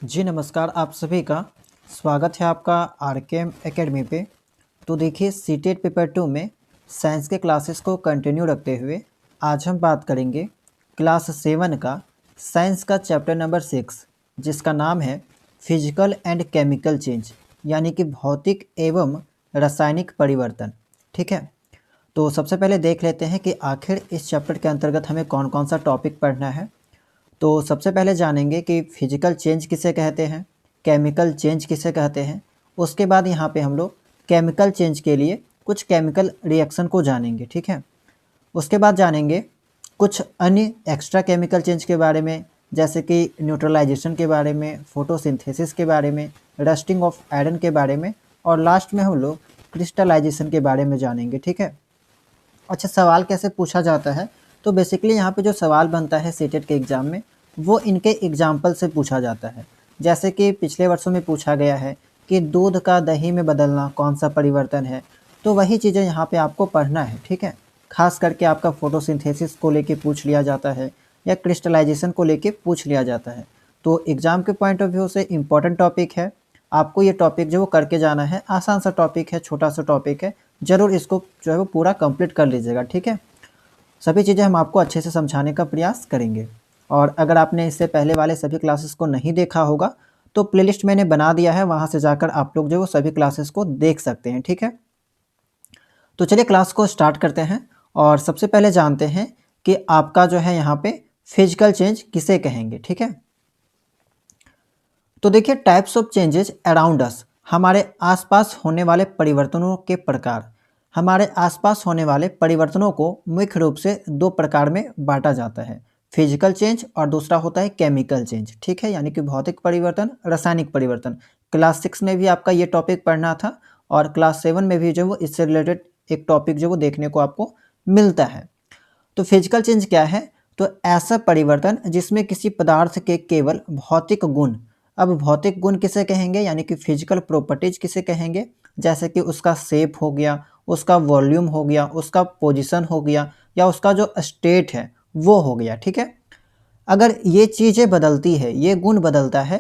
जी नमस्कार, आप सभी का स्वागत है आपका आरकेएम एकेडमी पे। तो देखिए सीटेट पेपर 2 में साइंस के क्लासेस को कंटिन्यू रखते हुए आज हम बात करेंगे क्लास 7 का साइंस का चैप्टर नंबर 6 जिसका नाम है फिजिकल एंड केमिकल चेंज यानी कि भौतिक एवं रासायनिक परिवर्तन। ठीक है, तो सबसे पहले देख लेते हैं कि आखिर इस चैप्टर के अंतर्गत हमें कौन कौन सा टॉपिक पढ़ना है। तो सबसे पहले जानेंगे कि फिजिकल चेंज किसे कहते हैं, केमिकल चेंज किसे कहते हैं। उसके बाद यहाँ पे हम लोग केमिकल चेंज के लिए कुछ केमिकल रिएक्शन को जानेंगे। ठीक है, उसके बाद जानेंगे कुछ अन्य एक्स्ट्रा केमिकल चेंज के बारे में, जैसे कि न्यूट्रलाइजेशन के बारे में, फोटोसिंथेसिस के बारे में, रस्टिंग ऑफ आयरन के बारे में, और लास्ट में हम लोग क्रिस्टलाइजेशन के बारे में जानेंगे। ठीक है, अच्छा सवाल कैसे पूछा जाता है, तो बेसिकली यहाँ पे जो सवाल बनता है सीटेट के एग्ज़ाम में वो इनके एग्जाम्पल से पूछा जाता है। जैसे कि पिछले वर्षों में पूछा गया है कि दूध का दही में बदलना कौन सा परिवर्तन है, तो वही चीज़ें यहाँ पे आपको पढ़ना है। ठीक है, खास करके आपका फोटोसिंथेसिस को लेके पूछ लिया जाता है या क्रिस्टलाइजेशन को लेके पूछ लिया जाता है। तो एग्ज़ाम के पॉइंट ऑफ व्यू से इम्पॉर्टेंट टॉपिक है, आपको ये टॉपिक जो वो करके जाना है। आसान सा टॉपिक है, छोटा सा टॉपिक है, ज़रूर इसको जो है वो पूरा कंप्लीट कर लीजिएगा। ठीक है, सभी चीज़ें हम आपको अच्छे से समझाने का प्रयास करेंगे। और अगर आपने इससे पहले वाले सभी क्लासेस को नहीं देखा होगा तो प्लेलिस्ट मैंने बना दिया है, वहाँ से जाकर आप लोग जो वो सभी क्लासेस को देख सकते हैं। ठीक है, तो चलिए क्लास को स्टार्ट करते हैं और सबसे पहले जानते हैं कि आपका जो है यहाँ पे फिजिकल चेंज किसे कहेंगे। ठीक है, तो देखिए types of changes around us, हमारे आसपास होने वाले परिवर्तनों के प्रकार। हमारे आसपास होने वाले परिवर्तनों को मुख्य रूप से दो प्रकार में बांटा जाता है, फिजिकल चेंज और दूसरा होता है केमिकल चेंज। ठीक है, यानी कि भौतिक परिवर्तन, रासायनिक परिवर्तन। क्लास 6 में भी आपका ये टॉपिक पढ़ना था और क्लास 7 में भी जो वो इससे रिलेटेड एक टॉपिक जो वो देखने को आपको मिलता है। तो फिजिकल चेंज क्या है, तो ऐसा परिवर्तन जिसमें किसी पदार्थ के केवल भौतिक गुण, अब भौतिक गुण किसे कहेंगे यानी कि फिजिकल प्रॉपर्टीज किसे कहेंगे, जैसे कि उसका शेप हो गया, उसका वॉल्यूम हो गया, उसका पोजीशन हो गया, या उसका जो स्टेट है वो हो गया। ठीक है, अगर ये चीज़ें बदलती है, ये गुण बदलता है,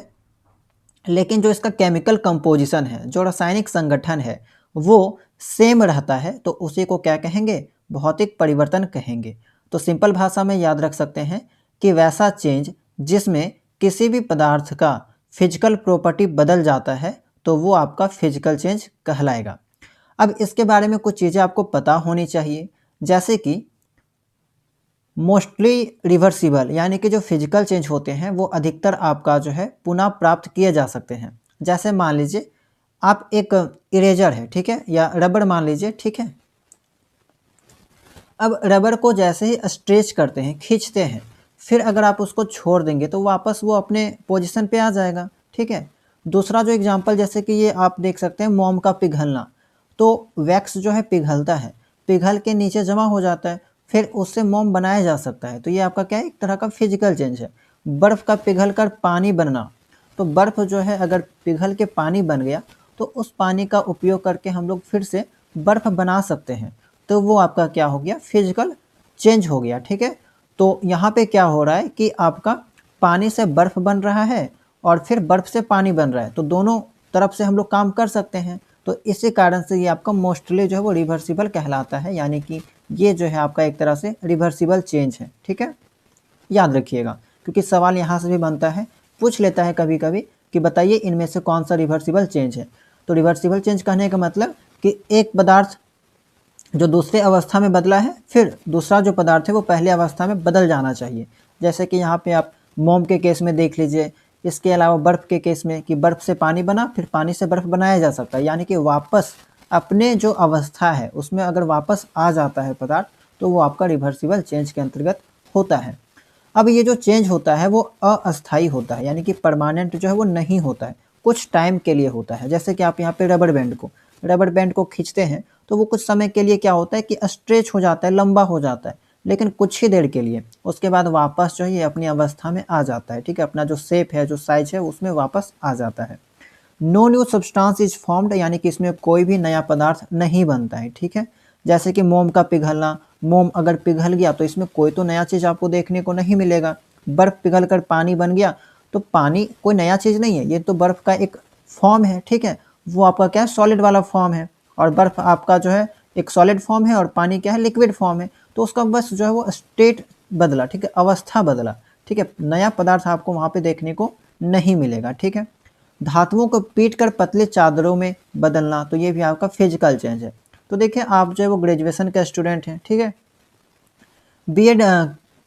लेकिन जो इसका केमिकल कंपोजिशन है, जो रासायनिक संगठन है वो सेम रहता है, तो उसी को क्या कहेंगे, भौतिक परिवर्तन कहेंगे। तो सिंपल भाषा में याद रख सकते हैं कि वैसा चेंज जिसमें किसी भी पदार्थ का फिजिकल प्रॉपर्टी बदल जाता है तो वो आपका फिजिकल चेंज कहलाएगा। अब इसके बारे में कुछ चीज़ें आपको पता होनी चाहिए, जैसे कि मोस्टली रिवर्सिबल, यानी कि जो फिजिकल चेंज होते हैं वो अधिकतर आपका जो है पुनः प्राप्त किए जा सकते हैं। जैसे मान लीजिए आप एक इरेजर है, ठीक है, या रबड़ मान लीजिए। ठीक है, अब रबर को जैसे ही स्ट्रेच करते हैं, खींचते हैं, फिर अगर आप उसको छोड़ देंगे तो वापस वो अपने पोजीशन पे आ जाएगा। ठीक है, दूसरा जो एग्जांपल, जैसे कि ये आप देख सकते हैं मोम का पिघलना, तो वैक्स जो है पिघलता है, पिघल के नीचे जमा हो जाता है, फिर उससे मोम बनाया जा सकता है। तो ये आपका क्या है, एक तरह का फिजिकल चेंज है। बर्फ़ का पिघल कर पानी बनना, तो बर्फ़ जो है अगर पिघल के पानी बन गया तो उस पानी का उपयोग करके हम लोग फिर से बर्फ़ बना सकते हैं, तो वो आपका क्या हो गया, फिजिकल चेंज हो गया। ठीक है, तो यहाँ पे क्या हो रहा है कि आपका पानी से बर्फ़ बन रहा है और फिर बर्फ़ से पानी बन रहा है, तो दोनों तरफ से हम लोग काम कर सकते हैं। तो इसी कारण से ये आपका मोस्टली जो है वो रिवर्सिबल कहलाता है, यानी कि ये जो है आपका एक तरह से रिवर्सिबल चेंज है। ठीक है, याद रखिएगा, क्योंकि सवाल यहाँ से भी बनता है, पूछ लेता है कभी कभी कि बताइए इनमें से कौन सा रिवर्सिबल चेंज है। तो रिवर्सिबल चेंज कहने का मतलब कि एक पदार्थ जो दूसरे अवस्था में बदला है, फिर दूसरा जो पदार्थ है वो पहले अवस्था में बदल जाना चाहिए। जैसे कि यहाँ पे आप मोम के केस में देख लीजिए, इसके अलावा बर्फ़ के केस में कि बर्फ़ से पानी बना, फिर पानी से बर्फ़ बनाया जा सकता है, यानी कि वापस अपने जो अवस्था है उसमें अगर वापस आ जाता है पदार्थ तो वो आपका रिवर्सिबल चेंज के अंतर्गत होता है। अब ये जो चेंज होता है वो अस्थायी होता है, यानी कि परमानेंट जो है वो नहीं होता है, कुछ टाइम के लिए होता है। जैसे कि आप यहाँ पे रबर बैंड को खींचते हैं तो वो कुछ समय के लिए क्या होता है कि स्ट्रेच हो जाता है, लंबा हो जाता है, लेकिन कुछ ही देर के लिए, उसके बाद वापस जो है ये अपनी अवस्था में आ जाता है। ठीक है, अपना जो शेप है, जो साइज है उसमें वापस आ जाता है। No new substance is formed, यानी कि इसमें कोई भी नया पदार्थ नहीं बनता है। ठीक है, जैसे कि मोम का पिघलना, मोम अगर पिघल गया तो इसमें कोई तो नया चीज़ आपको देखने को नहीं मिलेगा। बर्फ़ पिघल कर पानी बन गया तो पानी कोई नया चीज़ नहीं है, ये तो बर्फ़ का एक फॉर्म है, ठीक है। वो आपका क्या है, सॉलिड वाला फॉर्म है, और बर्फ़ आपका जो है एक सॉलिड फॉर्म है, और पानी क्या है, लिक्विड फॉर्म है। तो उसका बस जो है वो स्टेट बदला, ठीक है, अवस्था बदला, ठीक है। नया पदार्थ आपको वहाँ पे देखने को नहीं मिलेगा, ठीक है। धातुओं को पीट कर पतले चादरों में बदलना, तो ये भी आपका फिजिकल चेंज है। तो देखिए आप जो है वो ग्रेजुएशन के स्टूडेंट हैं, ठीक है, बीएड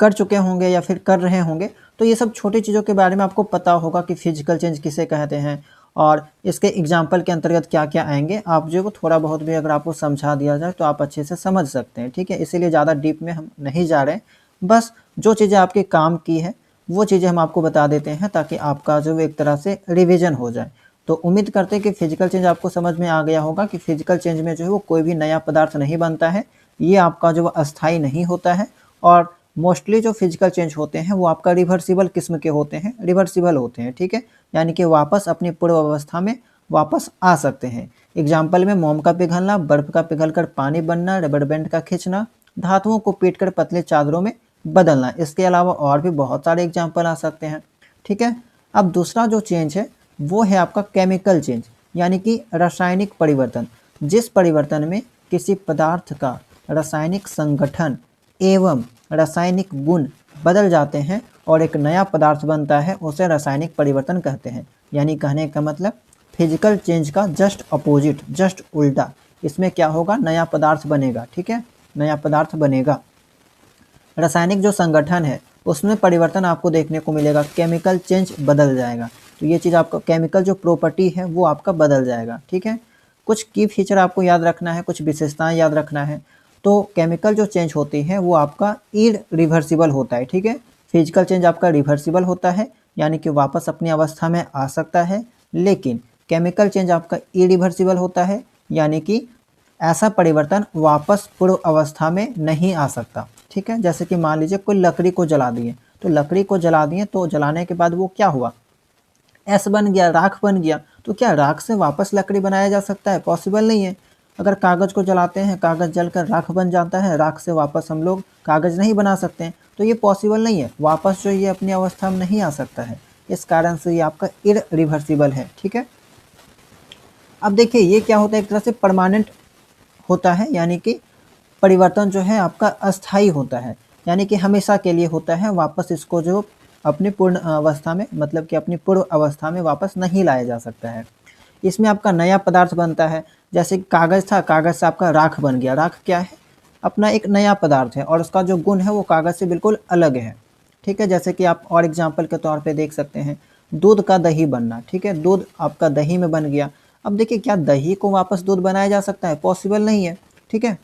कर चुके होंगे या फिर कर रहे होंगे, तो ये सब छोटी चीज़ों के बारे में आपको पता होगा कि फिजिकल चेंज किसे कहते हैं और इसके एग्जाम्पल के अंतर्गत क्या क्या आएंगे। आप जो है वो थोड़ा बहुत भी अगर आपको समझा दिया जाए तो आप अच्छे से समझ सकते हैं, ठीक है। इसीलिए ज़्यादा डीप में हम नहीं जा रहे हैं, बस जो चीज़ें आपके काम की है वो चीज़ें हम आपको बता देते हैं ताकि आपका जो एक तरह से रिविजन हो जाए। तो उम्मीद करते हैं कि फिजिकल चेंज आपको समझ में आ गया होगा कि फिजिकल चेंज में जो है वो कोई भी नया पदार्थ नहीं बनता है, ये आपका जो अस्थाई नहीं होता है, और मोस्टली जो फिजिकल चेंज होते हैं वो आपका रिवर्सिबल किस्म के होते हैं, रिवर्सिबल होते हैं, ठीक है, यानी कि वापस अपनी पूर्व अवस्था में वापस आ सकते हैं। एग्जाम्पल में मोम का पिघलना, बर्फ का पिघलकर पानी बनना, रबर बैंड का खींचना, धातुओं को पीटकर पतले चादरों में बदलना। इसके अलावा और भी बहुत सारे एग्जाम्पल आ सकते हैं, ठीक है। अब दूसरा जो चेंज है वो है आपका केमिकल चेंज, यानी कि रासायनिक परिवर्तन। जिस परिवर्तन में किसी पदार्थ का रासायनिक संगठन एवं रासायनिक गुण बदल जाते हैं और एक नया पदार्थ बनता है, उसे रासायनिक परिवर्तन कहते हैं। यानी कहने का मतलब फिजिकल चेंज का जस्ट अपोजिट, जस्ट उल्टा, इसमें क्या होगा, नया पदार्थ बनेगा, ठीक है, नया पदार्थ बनेगा। रासायनिक जो संगठन है उसमें परिवर्तन आपको देखने को मिलेगा, केमिकल चेंज बदल जाएगा। तो ये चीज़ आपका केमिकल जो प्रॉपर्टी है वो आपका बदल जाएगा, ठीक है। कुछ की फीचर आपको याद रखना है, कुछ विशेषताएं याद रखना है। तो केमिकल जो चेंज होती है वो आपका इरिवर्सिबल होता है, ठीक है। फिजिकल चेंज आपका रिवर्सिबल होता है, यानी कि वापस अपनी अवस्था में आ सकता है, लेकिन केमिकल चेंज आपका इरिवर्सिबल होता है, यानी कि ऐसा परिवर्तन वापस पूर्व अवस्था में नहीं आ सकता, ठीक है। जैसे कि मान लीजिए कोई लकड़ी को जला दिए, तो लकड़ी को जला दिए तो जलाने के बाद वो क्या हुआ, ऐश बन गया, राख बन गया। तो क्या राख से वापस लकड़ी बनाया जा सकता है? पॉसिबल नहीं है। अगर कागज़ को जलाते हैं, कागज़ जलकर राख बन जाता है, राख से वापस हम लोग कागज़ नहीं बना सकते हैं, तो ये पॉसिबल नहीं है, वापस जो ये अपनी अवस्था में नहीं आ सकता है। इस कारण से ये आपका इरिवर्सिबल है, ठीक है। अब देखिए ये क्या होता है, एक तरह से परमानेंट होता है, यानी कि परिवर्तन जो है आपका अस्थाई होता है, यानी कि हमेशा के लिए होता है, वापस इसको जो अपनी पूर्ण अवस्था में, मतलब कि अपनी पूर्व अवस्था में वापस नहीं लाया जा सकता है। इसमें आपका नया पदार्थ बनता है, जैसे कागज़ था, कागज़ से आपका राख बन गया। राख क्या है, अपना एक नया पदार्थ है और उसका जो गुण है वो कागज़ से बिल्कुल अलग है, ठीक है। जैसे कि आप और एग्जाम्पल के तौर पे देख सकते हैं, दूध का दही बनना, ठीक है, दूध आपका दही में बन गया। अब देखिए क्या दही को वापस दूध बनाया जा सकता है? पॉसिबल नहीं है, ठीक है।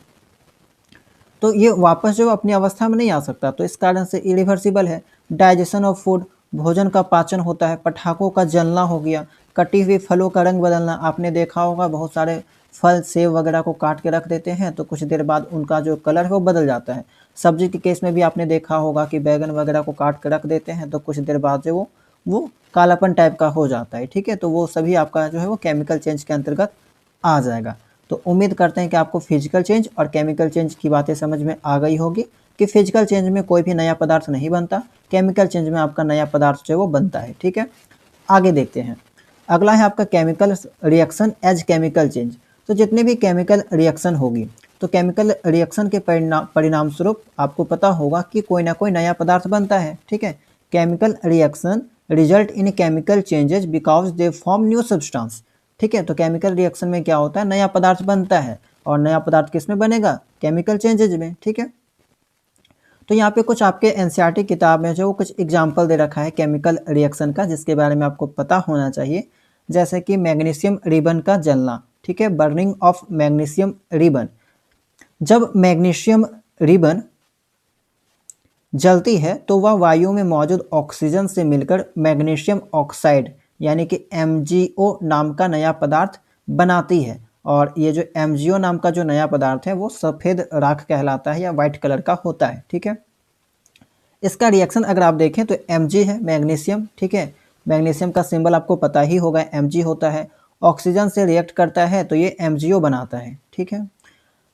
तो ये वापस जो अपनी अवस्था में नहीं आ सकता, तो इस कारण से इरिवर्सिबल है। डाइजेशन ऑफ फूड, भोजन का पाचन होता है। पटाखों का जलना हो गया। कटी हुई फलों का रंग बदलना, आपने देखा होगा बहुत सारे फल सेब वगैरह को काट के रख देते हैं तो कुछ देर बाद उनका जो कलर है वो बदल जाता है। सब्जी के केस में भी आपने देखा होगा कि बैगन वगैरह को काट के रख देते हैं तो कुछ देर बाद जो वो कालापन टाइप का हो जाता है, ठीक है। तो वो सभी आपका जो है वो केमिकल चेंज के अंतर्गत आ जाएगा। तो उम्मीद करते हैं कि आपको फिजिकल चेंज और केमिकल चेंज की बातें समझ में आ गई होगी कि फिजिकल चेंज में कोई भी नया पदार्थ नहीं बनता, केमिकल चेंज में आपका नया पदार्थ जो है वो बनता है, ठीक है। आगे देखते हैं, अगला है आपका chemical reaction as chemical change. तो जितने भी केमिकल रिएक्शन होगी, तो केमिकल रिएक्शन के परिणाम स्वरूप आपको पता होगा कि कोई ना कोई नया पदार्थ बनता है, ठीक है। Chemical reaction result in chemical changes because they form new substance, ठीक है। तो केमिकल रिएक्शन में क्या होता है, नया पदार्थ बनता है, और नया पदार्थ किस में बनेगा, केमिकल चेंजेज में, ठीक है। तो यहाँ पे कुछ आपके एनसीईआरटी किताब में जो कुछ एग्जाम्पल दे रखा है केमिकल रिएक्शन का, जिसके बारे में आपको पता होना चाहिए। जैसे कि मैग्नीशियम रिबन का जलना, ठीक है, बर्निंग ऑफ मैग्नीशियम रिबन। जब मैग्नीशियम रिबन जलती है तो वह वायु में मौजूद ऑक्सीजन से मिलकर मैग्नीशियम ऑक्साइड यानी कि MgO नाम का नया पदार्थ बनाती है। और ये जो MgO नाम का जो नया पदार्थ है वो सफ़ेद राख कहलाता है या वाइट कलर का होता है, ठीक है। इसका रिएक्शन अगर आप देखें तो Mg है, मैग्नीशियम, ठीक है। मैग्नीशियम का सिंबल आपको पता ही होगा, Mg होता है। ऑक्सीजन से रिएक्ट करता है तो ये MgO बनाता है, ठीक है।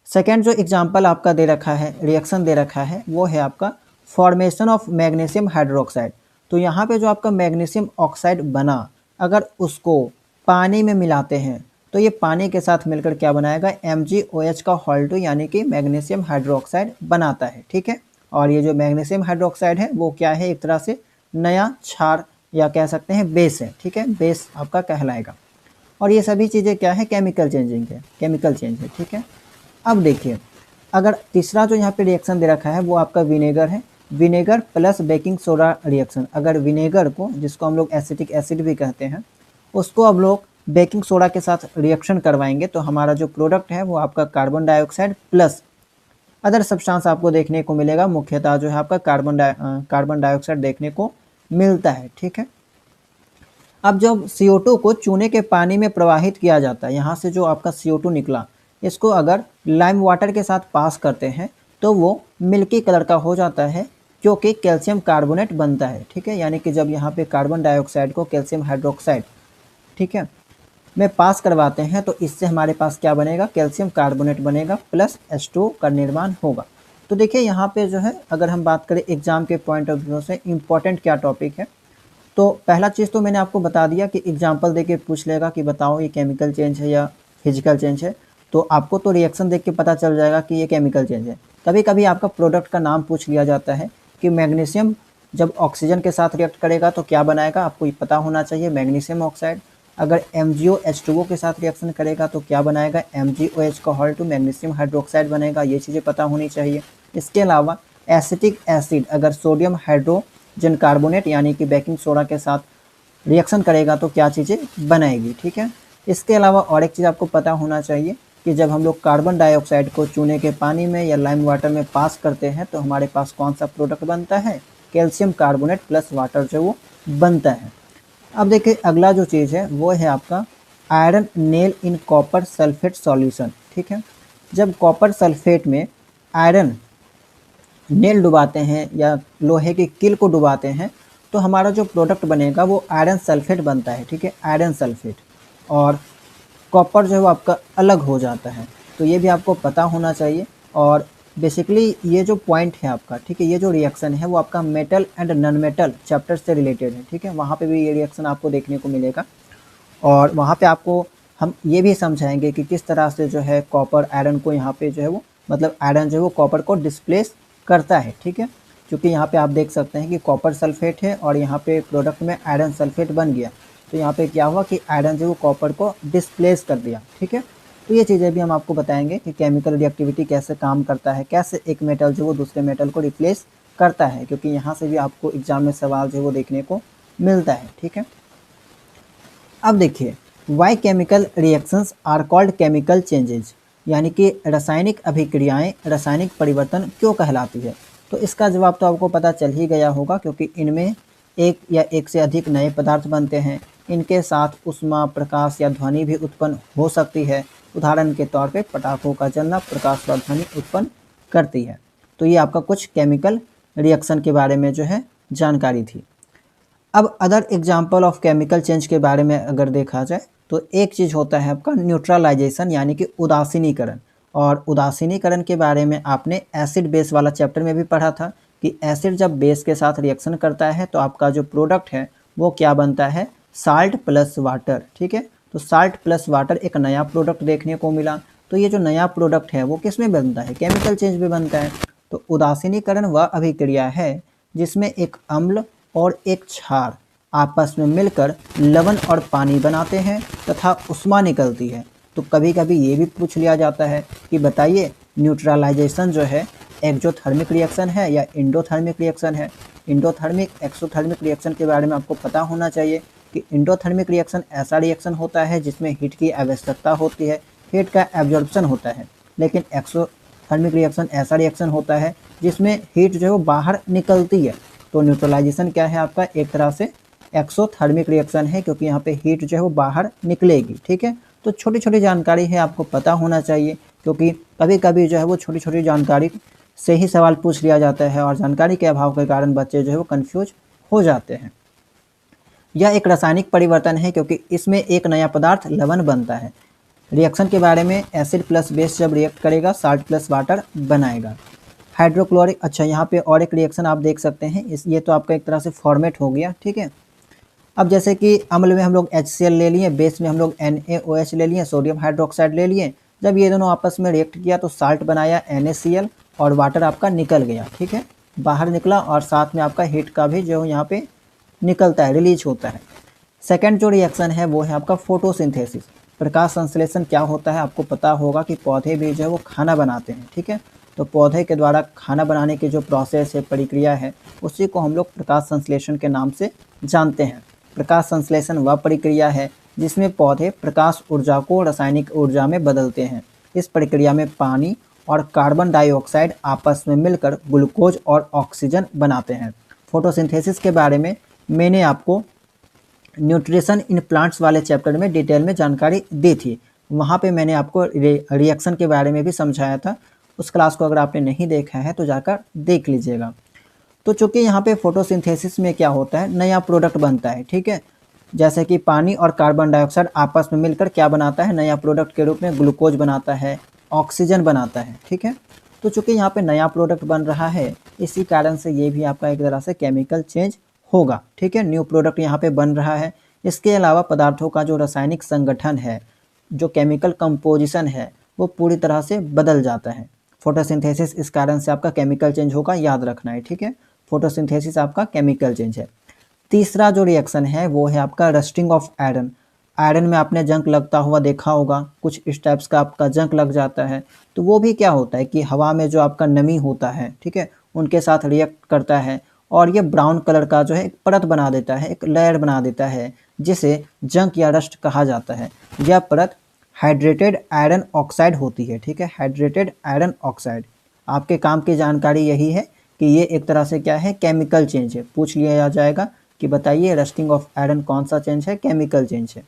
सेकेंड जो एग्जाम्पल आपका दे रखा है, रिएक्शन दे रखा है, वो है आपका फॉर्मेशन ऑफ मैग्नीशियम हाइड्रोक्साइड। तो यहाँ पे जो आपका मैग्नीशियम ऑक्साइड बना, अगर उसको पानी में मिलाते हैं तो ये पानी के साथ मिलकर क्या बनाएगा, MgOH का हॉल2 यानी कि मैग्नीशियम हाइड्रोक्साइड बनाता है। ठीक है, और ये जो मैग्नीशियम हाइड्रोक्साइड है वो क्या है, एक तरह से नया क्षार या कह सकते हैं बेस है। ठीक है, बेस आपका कहलाएगा। और ये सभी चीज़ें क्या है, केमिकल चेंजिंग है, केमिकल चेंज है। ठीक है, अब देखिए अगर तीसरा जो यहाँ पे रिएक्शन दे रखा है वो आपका विनेगर है, vinegar plus baking soda reaction. अगर विनेगर को, जिसको हम लोग एसिटिक एसिड भी कहते हैं, उसको अब लोग बेकिंग सोडा के साथ रिएक्शन करवाएंगे तो हमारा जो प्रोडक्ट है वो आपका carbon dioxide plus other substance आपको देखने को मिलेगा। मुख्यतः जो है आपका कार्बन डाइऑक्साइड देखने को मिलता है। ठीक है, अब जब CO2 को चूने के पानी में प्रवाहित किया जाता है, यहाँ से जो आपका CO2 निकला, इसको अगर लाइम वाटर के साथ पास करते हैं तो वो मिल्की कलर का हो जाता है, जो कि कैल्शियम कार्बोनेट बनता है। ठीक है, यानी कि जब यहाँ पे कार्बन डाइऑक्साइड को कैल्शियम हाइड्रोक्साइड, ठीक है, में पास करवाते हैं तो इससे हमारे पास क्या बनेगा, कैल्शियम कार्बोनेट बनेगा प्लस H2O का निर्माण होगा। तो देखिए यहाँ पे जो है अगर हम बात करें एग्जाम के पॉइंट ऑफ व्यू से इम्पोर्टेंट क्या टॉपिक है, तो पहला चीज़ तो मैंने आपको बता दिया कि एग्जाम्पल देके पूछ लेगा कि बताओ ये केमिकल चेंज है या फिजिकल चेंज है, तो आपको तो रिएक्शन देख के पता चल जाएगा कि ये केमिकल चेंज है। कभी कभी आपका प्रोडक्ट का नाम पूछ लिया जाता है कि मैग्नीशियम जब ऑक्सीजन के साथ रिएक्ट करेगा तो क्या बनाएगा, आपको ये पता होना चाहिए, मैग्नीशियम ऑक्साइड। अगर MgOH2O के साथ रिएक्शन करेगा तो क्या बनाएगा, MgOH का हॉल2 मैग्नीशियम हाइड्रोक्साइड बनेगा, ये चीज़ें पता होनी चाहिए। इसके अलावा एसिटिक एसिड अगर सोडियम हाइड्रोजन कार्बोनेट यानी कि बेकिंग सोडा के साथ रिएक्शन करेगा तो क्या चीज़ें बनाएगी। ठीक है, इसके अलावा और एक चीज़ आपको पता होना चाहिए कि जब हम लोग कार्बन डाइऑक्साइड को चूने के पानी में या लाइम वाटर में पास करते हैं तो हमारे पास कौन सा प्रोडक्ट बनता है, कैल्शियम कार्बोनेट प्लस वाटर जो वो बनता है। अब देखिए अगला जो चीज़ है वो है आपका iron nail in copper sulphate solution. ठीक है, जब कॉपर सल्फेट में आयरन नेल डुबाते हैं या लोहे की किल को डुबाते हैं तो हमारा जो प्रोडक्ट बनेगा वो आयरन सल्फेट बनता है। ठीक है, आयरन सल्फेट, और कॉपर जो है वो आपका अलग हो जाता है, तो ये भी आपको पता होना चाहिए। और बेसिकली ये जो पॉइंट है आपका, ठीक है, ये जो रिएक्शन है वो आपका metal and non metal chapter से रिलेटेड है। ठीक है, वहाँ पे भी ये रिएक्शन आपको देखने को मिलेगा और वहाँ पे आपको हम ये भी समझाएंगे कि किस तरह से जो है कॉपर आयरन को यहाँ पे जो है वो, मतलब आयरन जो है वो कॉपर को डिस्प्लेस करता है। ठीक है, क्योंकि यहाँ पे आप देख सकते हैं कि कॉपर सल्फेट है और यहाँ पे प्रोडक्ट में आयरन सल्फेट बन गया, तो यहाँ पे क्या हुआ कि आयरन जो है वो कॉपर को डिस्प्लेस कर दिया। ठीक है, तो ये चीज़ें भी हम आपको बताएंगे कि केमिकल रिएक्टिविटी कैसे काम करता है, कैसे एक मेटल जो वो दूसरे मेटल को रिप्लेस करता है, क्योंकि यहाँ से भी आपको एग्जाम में सवाल जो है वो देखने को मिलता है। ठीक है, अब देखिए why chemical reactions are called chemical changes, यानी कि रासायनिक अभिक्रियाएं रासायनिक परिवर्तन क्यों कहलाती है। तो इसका जवाब तो आपको पता चल ही गया होगा, क्योंकि इनमें एक या एक से अधिक नए पदार्थ बनते हैं, इनके साथ ऊष्मा, प्रकाश या ध्वनि भी उत्पन्न हो सकती है। उदाहरण के तौर पे पटाखों का जलना प्रकाश और ध्वनि उत्पन्न करती है। तो ये आपका कुछ केमिकल रिएक्शन के बारे में जो है जानकारी थी। अब other example of chemical change के बारे में अगर देखा जाए तो एक चीज़ होता है आपका न्यूट्रलाइजेशन, यानी कि उदासीनीकरण। और उदासीनीकरण के बारे में आपने एसिड बेस वाला चैप्टर में भी पढ़ा था कि एसिड जब बेस के साथ रिएक्शन करता है तो आपका जो प्रोडक्ट है वो क्या बनता है, साल्ट प्लस वाटर। ठीक है, तो साल्ट प्लस वाटर एक नया प्रोडक्ट देखने को मिला। तो ये जो नया प्रोडक्ट है वो किस में बनता है, केमिकल चेंज में बनता है। तो उदासीनीकरण वह अभिक्रिया है जिसमें एक अम्ल और एक क्षार आपस में मिलकर लवण और पानी बनाते हैं तथा ऊष्मा निकलती है। तो कभी कभी ये भी पूछ लिया जाता है कि बताइए न्यूट्रलाइजेशन जो है एक्सोथर्मिक रिएक्शन है या एंडोथर्मिक रिएक्शन है। एंडोथर्मिक एक्सोथर्मिक रिएक्शन के बारे में आपको पता होना चाहिए कि एंडोथर्मिक रिएक्शन ऐसा रिएक्शन होता है जिसमें हीट की आवश्यकता होती है, हीट का एब्जॉर्प्शन होता है। लेकिन एक्सोथर्मिक रिएक्शन ऐसा रिएक्शन होता है जिसमें हीट जो है वो बाहर निकलती है। तो न्यूट्रलाइजेशन क्या है आपका, एक तरह से एक्सोथर्मिक रिएक्शन है, क्योंकि यहाँ पे हीट जो है वो बाहर निकलेगी। ठीक है, तो छोटी छोटी जानकारी है आपको पता होना चाहिए, क्योंकि कभी कभी जो है वो छोटी छोटी जानकारी से ही सवाल पूछ लिया जाता है और जानकारी के अभाव के कारण बच्चे जो है वो कन्फ्यूज हो जाते हैं। यह एक रासायनिक परिवर्तन है क्योंकि इसमें एक नया पदार्थ लवण बनता है। रिएक्शन के बारे में एसिड प्लस बेस जब रिएक्ट करेगा साल्ट प्लस वाटर बनाएगा। हाइड्रोक्लोरिक, अच्छा यहाँ पे और एक रिएक्शन आप देख सकते हैं, इस ये तो आपका एक तरह से फॉर्मेट हो गया, ठीक है। अब जैसे कि अम्ल में हम लोग HCl ले लिए, बेस में हम लोग NaOH ले लिए, सोडियम हाइड्रोक्साइड ले लिए। जब ये दोनों आपस में रिएक्ट किया तो साल्ट बनाया NaCl और वाटर आपका निकल गया, ठीक है, बाहर निकला, और साथ में आपका हीट का भी जो यहाँ पे निकलता है, रिलीज होता है। सेकेंड जो रिएक्शन है वो है आपका फोटोसिंथेसिस। प्रकाश संश्लेषण क्या होता है, आपको पता होगा कि पौधे भी जो है वो खाना बनाते हैं, ठीक है। तो पौधे के द्वारा खाना बनाने की जो प्रोसेस है, प्रक्रिया है, उसी को हम लोग प्रकाश संश्लेषण के नाम से जानते हैं। प्रकाश संश्लेषण वह प्रक्रिया है जिसमें पौधे प्रकाश ऊर्जा को रासायनिक ऊर्जा में बदलते हैं। इस प्रक्रिया में पानी और कार्बन डाइऑक्साइड आपस में मिलकर ग्लूकोज और ऑक्सीजन बनाते हैं। फोटोसिंथेसिस के बारे में मैंने आपको न्यूट्रिशन इन प्लांट्स वाले चैप्टर में डिटेल में जानकारी दी थी। वहाँ पे मैंने आपको रिएक्शन के बारे में भी समझाया था। उस क्लास को अगर आपने नहीं देखा है तो जाकर देख लीजिएगा। तो चूँकि यहाँ पे फोटोसिंथेसिस में क्या होता है, नया प्रोडक्ट बनता है, ठीक है। जैसे कि पानी और कार्बन डाइऑक्साइड आपस में मिलकर क्या बनाता है, नया प्रोडक्ट के रूप में ग्लूकोज बनाता है, ऑक्सीजन बनाता है, ठीक है। तो चूँकि यहाँ पे नया प्रोडक्ट बन रहा है, इसी कारण से ये भी आपका एक तरह से केमिकल चेंज होगा, ठीक है। न्यू प्रोडक्ट यहाँ पे बन रहा है। इसके अलावा पदार्थों का जो रासायनिक संगठन है, जो केमिकल कंपोजिशन है, वो पूरी तरह से बदल जाता है। फोटोसिंथेसिस इस कारण से आपका केमिकल चेंज होगा, याद रखना है, ठीक है। फोटोसिंथेसिस आपका केमिकल चेंज है। तीसरा जो रिएक्शन है वो है आपका रस्टिंग ऑफ आयरन। आयरन में आपने जंग लगता हुआ देखा होगा, कुछ इस टाइप्स का आपका जंग लग जाता है। तो वो भी क्या होता है कि हवा में जो आपका नमी होता है, ठीक है, उनके साथ रिएक्ट करता है और ये ब्राउन कलर का जो है एक परत बना देता है, एक लेयर बना देता है, जिसे जंग या रस्ट कहा जाता है। यह परत हाइड्रेटेड आयरन ऑक्साइड होती है, ठीक है, हाइड्रेटेड आयरन ऑक्साइड। आपके काम की जानकारी यही है कि ये एक तरह से क्या है, केमिकल चेंज है। पूछ लिया जाएगा कि बताइए रस्टिंग ऑफ आयरन कौन सा चेंज है, केमिकल चेंज है।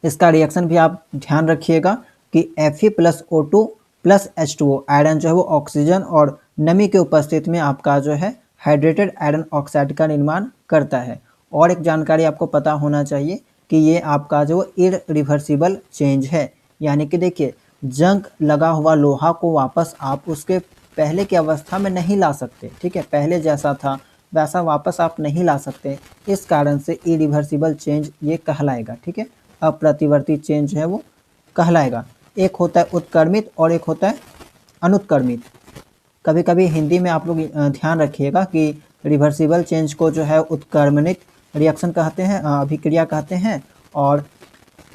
इसका रिएक्शन भी आप ध्यान रखिएगा कि Fe+O2+H2O, आयरन जो है वो ऑक्सीजन और नमी के उपस्थिति में आपका जो है हाइड्रेटेड आयरन ऑक्साइड का निर्माण करता है। और एक जानकारी आपको पता होना चाहिए कि ये आपका जो इररिवर्सिबल चेंज है, यानी कि देखिए जंग लगा हुआ लोहा को वापस आप उसके पहले की अवस्था में नहीं ला सकते, ठीक है, पहले जैसा था वैसा वापस आप नहीं ला सकते। इस कारण से इरिवर्सिबल चेंज ये कहलाएगा, ठीक है, अप्रतिवर्ती चेंज है वो कहलाएगा। एक होता है उत्क्रमित और एक होता है अनुत्क्रमित। कभी कभी हिंदी में आप लोग ध्यान रखिएगा कि रिवर्सिबल चेंज को जो है उत्क्रमणित रिएक्शन कहते हैं, अभिक्रिया कहते हैं, और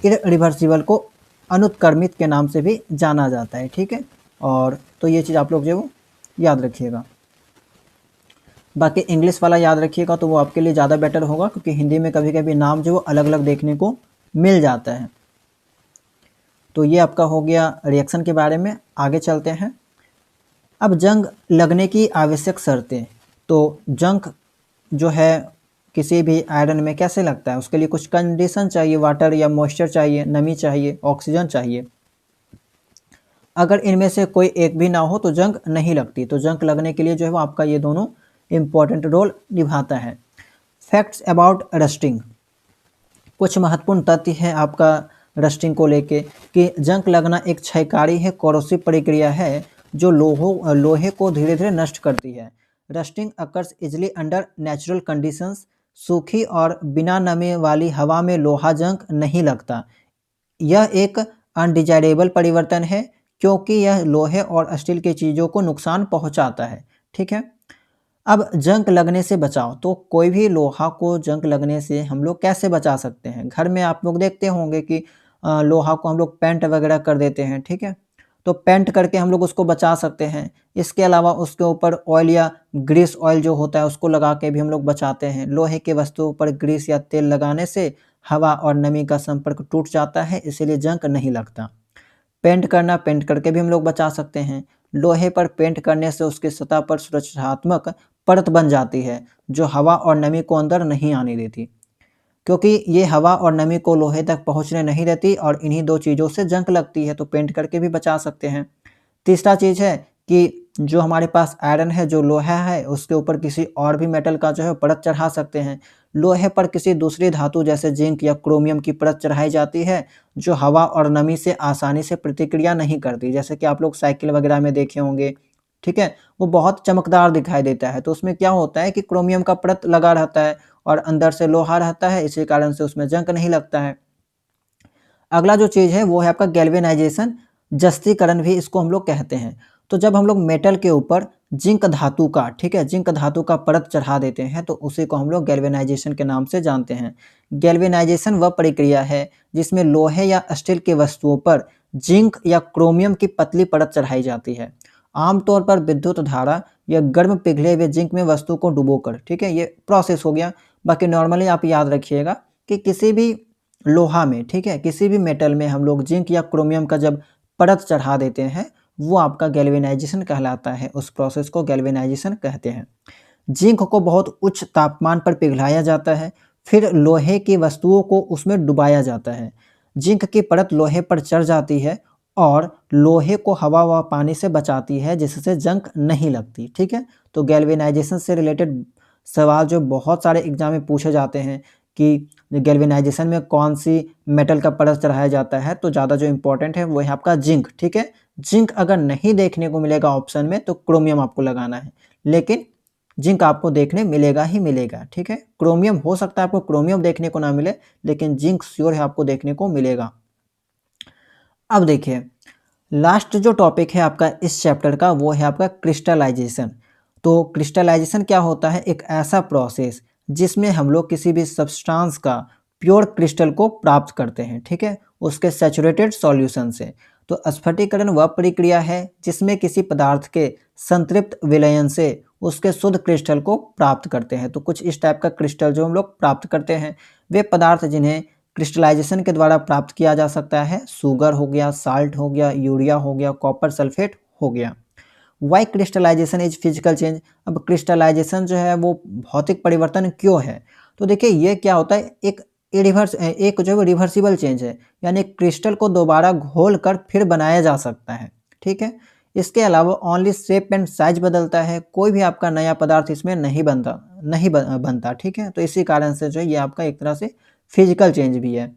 इरिवर्सिबल को अनुत्क्रमित के नाम से भी जाना जाता है, ठीक है। और तो ये चीज़ आप लोग जो वो याद रखिएगा। बाकी इंग्लिश वाला याद रखिएगा तो वो आपके लिए ज़्यादा बेटर होगा, क्योंकि हिंदी में कभी कभी नाम जो वो अलग अलग देखने को मिल जाता है। तो ये आपका हो गया रिएक्शन के बारे में। आगे चलते हैं। अब जंग लगने की आवश्यक शर्तें। तो जंग जो है किसी भी आयरन में कैसे लगता है, उसके लिए कुछ कंडीशन चाहिए, वाटर या मॉइस्चर चाहिए, नमी चाहिए, ऑक्सीजन चाहिए। अगर इनमें से कोई एक भी ना हो तो जंग नहीं लगती। तो जंग लगने के लिए जो है वो आपका ये दोनों इम्पॉर्टेंट रोल निभाता है। Facts about rusting. कुछ महत्वपूर्ण तथ्य है आपका रस्टिंग को लेके कि जंग लगना एक क्षयकारी है, कोरोसिव प्रक्रिया है जो लोहे को धीरे धीरे नष्ट करती है। Rusting occurs easily under natural conditions. सूखी और बिना नमी वाली हवा में लोहा जंग नहीं लगता। यह एक अनडिजायरेबल परिवर्तन है क्योंकि यह लोहे और स्टील की चीज़ों को नुकसान पहुंचाता है, ठीक है। अब जंग लगने से बचाव। तो कोई भी लोहा को जंग लगने से हम लोग कैसे बचा सकते हैं। घर में आप लोग देखते होंगे कि लोहा को हम लोग पेंट वगैरह कर देते हैं, ठीक है। तो पेंट करके हम लोग उसको बचा सकते हैं। इसके अलावा उसके ऊपर ऑयल या ग्रीस ऑयल जो होता है उसको लगा के भी हम लोग बचाते हैं। लोहे के वस्तुओं पर ग्रीस या तेल लगाने से हवा और नमी का संपर्क टूट जाता है, इसीलिए जंग नहीं लगता। पेंट करना, पेंट करके भी हम लोग बचा सकते हैं। लोहे पर पेंट करने से उसकी सतह पर सुरक्षात्मक परत बन जाती है जो हवा और नमी को अंदर नहीं आने देती, क्योंकि ये हवा और नमी को लोहे तक पहुंचने नहीं देती और इन्हीं दो चीज़ों से जंग लगती है। तो पेंट करके भी बचा सकते हैं। तीसरा चीज़ है कि जो हमारे पास आयरन है, जो लोहा है, उसके ऊपर किसी और भी मेटल का जो है परत चढ़ा सकते हैं। लोहे पर किसी दूसरी धातु जैसे जिंक या क्रोमियम की परत चढ़ाई जाती है जो हवा और नमी से आसानी से प्रतिक्रिया नहीं करती। जैसे कि आप लोग साइकिल वगैरह में देखे होंगे, ठीक है, वो बहुत चमकदार दिखाई देता है। तो उसमें क्या होता है कि क्रोमियम का परत लगा रहता है और अंदर से लोहा रहता है, इसी कारण से उसमें जंग नहीं लगता है। अगला जो चीज़ है वो है आपका गैल्वेनाइजेशन, जस्तीकरण भी इसको हम लोग कहते हैं। तो जब हम लोग मेटल के ऊपर जिंक धातु का, ठीक है, जिंक धातु का परत चढ़ा देते हैं तो उसी को हम लोग गैल्वेनाइजेशन के नाम से जानते हैं। गैल्वेनाइजेशन वह प्रक्रिया है जिसमें लोहे या स्टील की वस्तुओं पर जिंक या क्रोमियम की पतली परत चढ़ाई जाती है। आमतौर पर विद्युत धारा या गर्म पिघले हुए जिंक में वस्तु को डुबोकर, ठीक है, ये प्रोसेस हो गया। बाकी नॉर्मली आप याद रखिएगा कि किसी भी लोहा में, ठीक है, किसी भी मेटल में हम लोग जिंक या क्रोमियम का जब परत चढ़ा देते हैं वो आपका गैल्वेनाइजेशन कहलाता है। उस प्रोसेस को गैल्वेनाइजेशन कहते हैं। जिंक को बहुत उच्च तापमान पर पिघलाया जाता है, फिर लोहे की वस्तुओं को उसमें डुबाया जाता है। जिंक की परत लोहे पर चढ़ जाती है और लोहे को हवा व पानी से बचाती है जिससे जंग नहीं लगती, ठीक है। तो गैल्वेनाइजेशन से रिलेटेड सवाल जो बहुत सारे एग्जाम में पूछे जाते हैं कि गैल्वेनाइजेशन में कौन सी मेटल का परत चढ़ाया जाता है, तो ज़्यादा जो इंपॉर्टेंट है वो है आपका जिंक, ठीक है। जिंक अगर नहीं देखने को मिलेगा ऑप्शन में तो क्रोमियम आपको लगाना है, लेकिन जिंक आपको देखने मिलेगा ही मिलेगा, ठीक है। क्रोमियम हो सकता है आपको क्रोमियम देखने को ना मिले, लेकिन जिंक श्योर है आपको देखने को मिलेगा। अब देखिए लास्ट जो टॉपिक है आपका इस चैप्टर का वो है आपका क्रिस्टलाइजेशन। तो क्रिस्टलाइजेशन क्या होता है? एक ऐसा प्रोसेस जिसमें हम लोग किसी भी सब्सटेंस का प्योर क्रिस्टल को प्राप्त करते हैं, ठीक है, उसके सैचुरेटेड सॉल्यूशन से। तो स्फटिकीकरण वह प्रक्रिया है जिसमें किसी पदार्थ के संतृप्त विलयन से उसके शुद्ध क्रिस्टल को प्राप्त करते हैं। तो कुछ इस टाइप का क्रिस्टल जो हम लोग प्राप्त करते हैं वे पदार्थ जिन्हें क्रिस्टलाइजेशन के द्वारा प्राप्त किया जा सकता है, शुगर हो गया, साल्ट हो गया, यूरिया हो गया, कॉपर सल्फेट हो गया। Why crystallisation is physical change. अब क्रिस्टलाइजेशन जो है वो भौतिक परिवर्तन क्यों है? तो देखिए ये क्या होता है, एक जो है रिवर्सिबल चेंज है, यानी क्रिस्टल को दोबारा घोल कर फिर बनाया जा सकता है, ठीक है। इसके अलावा ओनली शेप एंड साइज बदलता है, कोई भी आपका नया पदार्थ इसमें नहीं बनता, ठीक है। तो इसी कारण से जो है ये आपका एक तरह से फिजिकल चेंज भी है।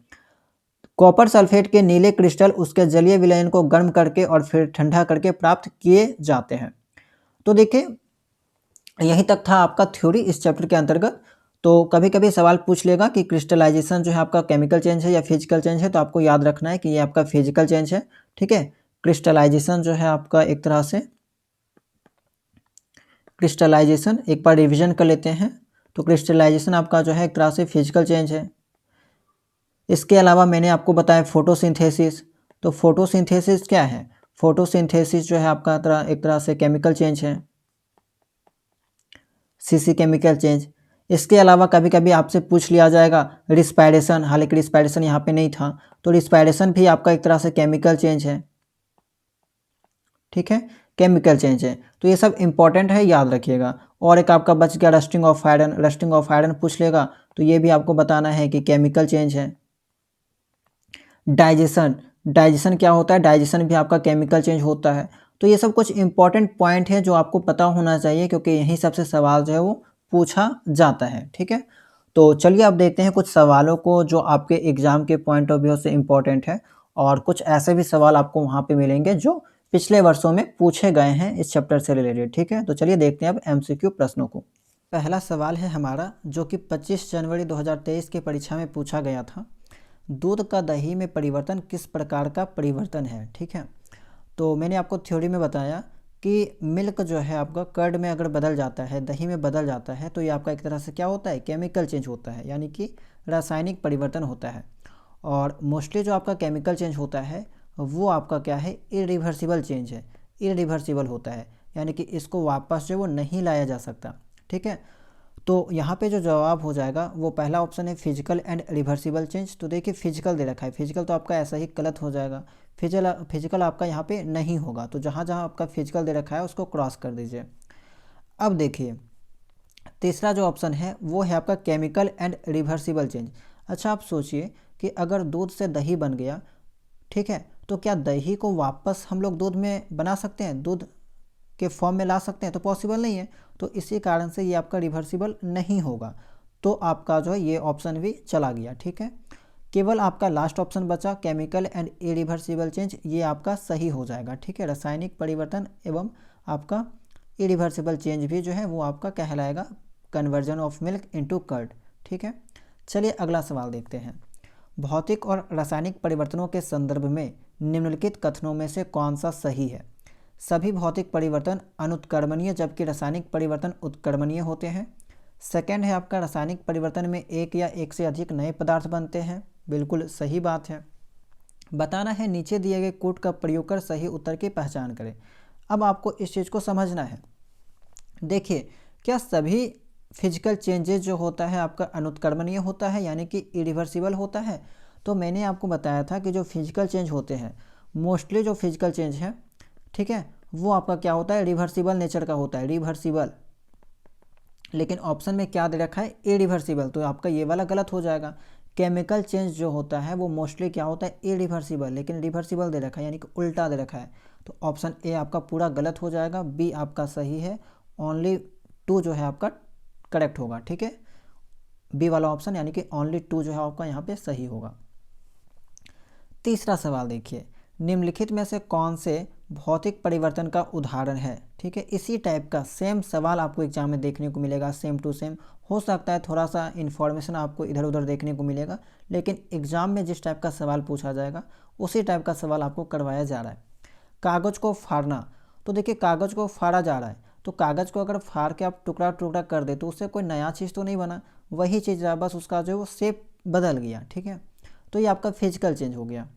कॉपर सल्फेट के नीले क्रिस्टल उसके जलीय विलयन को गर्म करके और फिर ठंडा करके प्राप्त किए जाते हैं। तो देखिए यहीं तक था आपका थ्योरी इस चैप्टर के अंतर्गत। तो कभी कभी सवाल पूछ लेगा कि क्रिस्टलाइजेशन जो है आपका केमिकल चेंज है या फिजिकल चेंज है, तो आपको याद रखना है कि ये आपका फिजिकल चेंज है, ठीक है। क्रिस्टलाइजेशन जो है आपका एक तरह से क्रिस्टलाइजेशन एक बार रिविजन कर लेते हैं। तो क्रिस्टलाइजेशन आपका जो है एक तरह से फिजिकल चेंज है। इसके अलावा मैंने आपको बताया फोटोसिंथेसिस। तो फोटोसिंथेसिस क्या है? फोटोसिंथेसिस जो है आपका एक तरह से केमिकल चेंज है, सीसी केमिकल चेंज। इसके अलावा कभी कभी आपसे पूछ लिया जाएगा रिस्पायरेशन, हालांकि रिस्पायरेशन यहाँ पे नहीं था, तो रिस्पायरेशन भी आपका एक तरह से केमिकल चेंज है, ठीक है, केमिकल चेंज है। तो ये सब इंपॉर्टेंट है, याद रखिएगा। और एक आपका बच गया rusting of iron. Rusting of iron पूछ लेगा तो ये भी आपको बताना है कि केमिकल चेंज है। डाइजेशन, डाइजेशन क्या होता है? डाइजेशन भी आपका केमिकल चेंज होता है। तो ये सब कुछ इंपॉर्टेंट पॉइंट है जो आपको पता होना चाहिए, क्योंकि यहीं सबसे सवाल जो है वो पूछा जाता है, ठीक है। तो चलिए अब देखते हैं कुछ सवालों को जो आपके एग्जाम के पॉइंट ऑफ व्यू से इंपॉर्टेंट है, और कुछ ऐसे भी सवाल आपको वहाँ पे मिलेंगे जो पिछले वर्षों में पूछे गए हैं इस चैप्टर से रिलेटेड, ठीक है। तो चलिए देखते हैं अब MCQ प्रश्नों को। पहला सवाल है हमारा जो कि 25 जनवरी 2023 की परीक्षा में पूछा गया था। दूध का दही में परिवर्तन किस प्रकार का परिवर्तन है, ठीक है। तो मैंने आपको थ्योरी में बताया कि मिल्क जो है आपका कर्ड में अगर बदल जाता है, दही में बदल जाता है, तो ये आपका एक तरह से क्या होता है? केमिकल चेंज होता है, यानी कि रासायनिक परिवर्तन होता है। और मोस्टली जो आपका केमिकल चेंज होता है वो आपका क्या है? इरिवर्सिबल चेंज है, इरिवर्सिबल होता है, यानी कि इसको वापस जो वो नहीं लाया जा सकता, ठीक है। तो यहाँ पे जो जवाब हो जाएगा वो पहला ऑप्शन है फिजिकल एंड रिवर्सिबल चेंज। तो देखिए फिजिकल दे रखा है, फिजिकल तो आपका ऐसा ही गलत हो जाएगा। फिजिकल आपका यहाँ पे नहीं होगा, तो जहाँ जहाँ आपका फिजिकल दे रखा है उसको क्रॉस कर दीजिए। अब देखिए तीसरा जो ऑप्शन है वो है आपका केमिकल एंड रिवर्सिबल चेंज। अच्छा आप सोचिए कि अगर दूध से दही बन गया, ठीक है, तो क्या दही को वापस हम लोग दूध में बना सकते हैं, दूध के फॉर्म में ला सकते हैं? तो पॉसिबल नहीं है। तो इसी कारण से ये आपका रिवर्सिबल नहीं होगा। तो आपका जो है ये ऑप्शन भी चला गया, ठीक है। केवल आपका लास्ट ऑप्शन बचा केमिकल एंड इरिवर्सिबल चेंज, ये आपका सही हो जाएगा, ठीक है। रासायनिक परिवर्तन एवं आपका इरिवर्सिबल चेंज भी जो है वो आपका कहलाएगा conversion of milk into curd. ठीक है, चलिए अगला सवाल देखते हैं। भौतिक और रासायनिक परिवर्तनों के संदर्भ में निम्नलिखित कथनों में से कौन सा सही है? सभी भौतिक परिवर्तन अनुत्क्रमणीय जबकि रासायनिक परिवर्तन उत्क्रमणीय होते हैं। सेकंड है आपका रासायनिक परिवर्तन में एक या एक से अधिक नए पदार्थ बनते हैं। बिल्कुल सही बात है। बताना है नीचे दिए गए कोड का प्रयोग कर सही उत्तर की पहचान करें। अब आपको इस चीज़ को समझना है। देखिए, क्या सभी फिजिकल चेंजेस जो होता है आपका अनुत्क्रमणीय होता है यानी कि इरिवर्सिबल होता है? तो मैंने आपको बताया था कि जो फिजिकल चेंज होते हैं, मोस्टली जो फिजिकल चेंज है, ठीक है, वो आपका क्या होता है, रिवर्सिबल नेचर का होता है, रिवर्सिबल। लेकिन ऑप्शन में क्या दे रखा है, इरिवर्सिबल, तो आपका ये वाला गलत हो जाएगा। केमिकल चेंज जो होता है वो मोस्टली क्या होता है, इरिवर्सिबल, लेकिन रिवर्सिबल दे रखा है यानी कि उल्टा दे रखा है। तो ऑप्शन ए आपका पूरा गलत हो जाएगा, बी आपका सही है, ओनली 2 जो है आपका करेक्ट होगा। ठीक है, बी वाला ऑप्शन यानी कि ओनली 2 जो है आपका यहाँ पे सही होगा। तीसरा सवाल देखिए, निम्नलिखित में से कौन से भौतिक परिवर्तन का उदाहरण है? ठीक है, इसी टाइप का सेम सवाल आपको एग्जाम में देखने को मिलेगा, सेम टू सेम। हो सकता है थोड़ा सा इन्फॉर्मेशन आपको इधर उधर देखने को मिलेगा, लेकिन एग्जाम में जिस टाइप का सवाल पूछा जाएगा उसी टाइप का सवाल आपको करवाया जा रहा है। कागज़ को फाड़ना, तो देखिए कागज़ को फाड़ा जा रहा है, तो कागज़ को अगर फाड़ के आप टुकड़ा टुकड़ा कर दे तो उससे कोई नया चीज़ तो नहीं बना, वही चीज़ है, बस उसका जो है वो शेप बदल गया। ठीक है, तो ये आपका फिजिकल चेंज हो गया।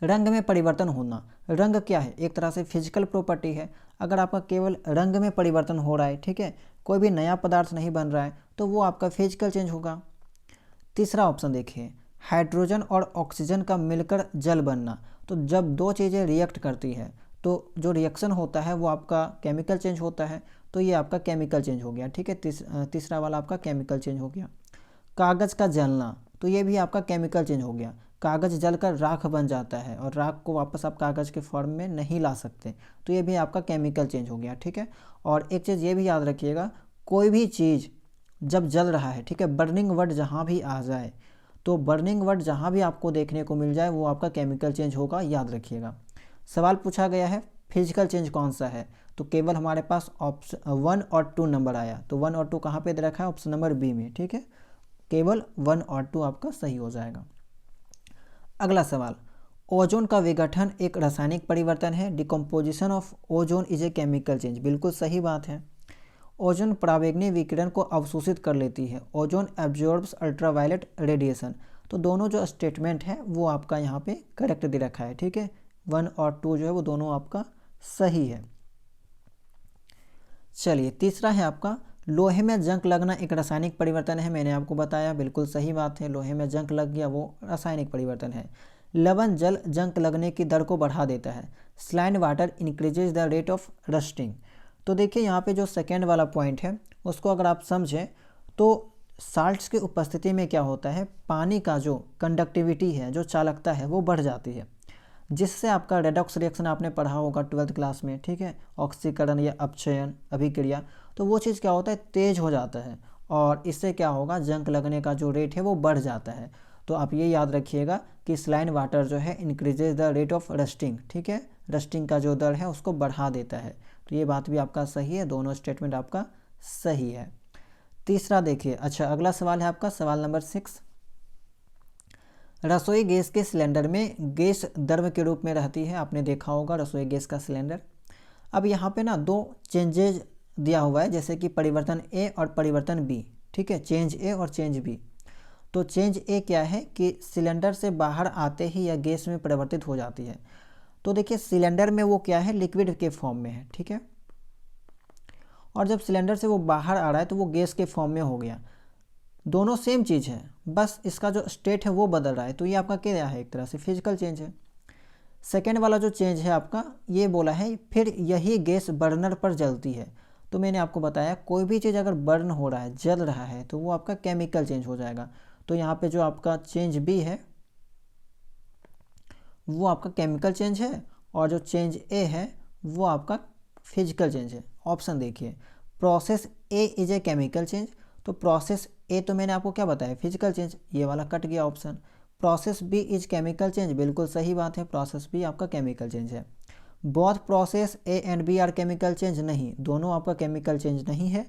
रंग में परिवर्तन होना, रंग क्या है, एक तरह से फिजिकल प्रॉपर्टी है। अगर आपका केवल रंग में परिवर्तन हो रहा है, ठीक है, कोई भी नया पदार्थ नहीं बन रहा है, तो वो आपका फिजिकल चेंज होगा। तीसरा ऑप्शन देखिए, हाइड्रोजन और ऑक्सीजन का मिलकर जल बनना, तो जब दो चीज़ें रिएक्ट करती है तो जो रिएक्शन होता है वो आपका केमिकल चेंज होता है, तो ये आपका केमिकल चेंज हो गया। ठीक है, तीसरा वाला आपका केमिकल चेंज हो गया। कागज़ का जलना, तो ये भी आपका केमिकल चेंज हो गया। कागज़ जलकर राख बन जाता है और राख को वापस आप कागज़ के फॉर्म में नहीं ला सकते, तो ये भी आपका केमिकल चेंज हो गया। ठीक है, और एक चीज़ ये भी याद रखिएगा, कोई भी चीज़ जब जल रहा है, ठीक है, बर्निंग वर्ड जहाँ भी आ जाए, तो बर्निंग वर्ड जहाँ भी आपको देखने को मिल जाए वो आपका केमिकल चेंज होगा, याद रखिएगा। सवाल पूछा गया है फिजिकल चेंज कौन सा है, तो केवल हमारे पास ऑप्शन 1 और 2 नंबर आया, तो 1 और 2 कहाँ पे दे रखा है, ऑप्शन नंबर बी में। ठीक है, केवल 1 और 2 आपका सही हो जाएगा। अगला सवाल, ओजोन का विघटन एक रासायनिक परिवर्तन है, decomposition of ozone is a chemical change. बिल्कुल सही बात है। ओजोन पराबैंगनी विकिरण को अवशोषित कर लेती है, ओजोन एब्जॉर्ब्स अल्ट्रावायलेट रेडिएशन। तो दोनों जो स्टेटमेंट है वो आपका यहाँ पे करेक्ट दे रखा है। ठीक है, 1 और 2 जो है वो दोनों आपका सही है। चलिए तीसरा है आपका, लोहे में जंग लगना एक रासायनिक परिवर्तन है, मैंने आपको बताया, बिल्कुल सही बात है, लोहे में जंग लग गया वो रासायनिक परिवर्तन है। लवण जल जंग लगने की दर को बढ़ा देता है, saline water increases the rate of rusting. तो देखिए यहाँ पे जो सेकेंड वाला पॉइंट है उसको अगर आप समझें तो साल्ट्स की उपस्थिति में क्या होता है, पानी का जो कंडक्टिविटी है, जो चालकता है, वो बढ़ जाती है, जिससे आपका रेडॉक्स रिएक्शन आपने पढ़ा होगा 12th क्लास में। ठीक है, ऑक्सीकरण या अपचयन अभिक्रिया, तो वो चीज़ क्या होता है, तेज़ हो जाता है और इससे क्या होगा, जंग लगने का जो रेट है वो बढ़ जाता है। तो आप ये याद रखिएगा कि स्लाइन वाटर जो है increases the rate of rusting. ठीक है, रस्टिंग का जो दर है उसको बढ़ा देता है, तो ये बात भी आपका सही है, दोनों स्टेटमेंट आपका सही है। तीसरा देखिए, अच्छा अगला सवाल है आपका सवाल नंबर 6। रसोई गैस के सिलेंडर में गैस द्रव के रूप में रहती है, आपने देखा होगा रसोई गैस का सिलेंडर। अब यहाँ पे ना 2 चेंजेज दिया हुआ है, जैसे कि परिवर्तन ए और परिवर्तन बी। ठीक है, चेंज ए और चेंज बी। तो चेंज ए क्या है कि सिलेंडर से बाहर आते ही यह गैस में परिवर्तित हो जाती है। तो देखिए सिलेंडर में वो क्या है, लिक्विड के फॉर्म में है। ठीक है, और जब सिलेंडर से वो बाहर आ रहा है तो वो गैस के फॉर्म में हो गया। दोनों सेम चीज़ है, बस इसका जो स्टेट है वो बदल रहा है, तो ये आपका क्या है, एक तरह से फिजिकल चेंज है। सेकेंड वाला जो चेंज है आपका, ये बोला है फिर यही गैस बर्नर पर जलती है। तो मैंने आपको बताया कोई भी चीज़ अगर बर्न हो रहा है, जल रहा है, तो वो आपका केमिकल चेंज हो जाएगा। तो यहाँ पे जो आपका चेंज बी है वो आपका केमिकल चेंज है और जो चेंज ए है वो आपका फिजिकल चेंज है। ऑप्शन देखिए, process A is a chemical change, तो प्रोसेस ए तो मैंने आपको क्या बताया, फिजिकल चेंज, ये वाला कट गया option. Process B is chemical change, बिल्कुल सही बात है, प्रोसेस बी आपका केमिकल चेंज है। Both process A and B are chemical change, नहीं, दोनों आपका केमिकल चेंज नहीं है।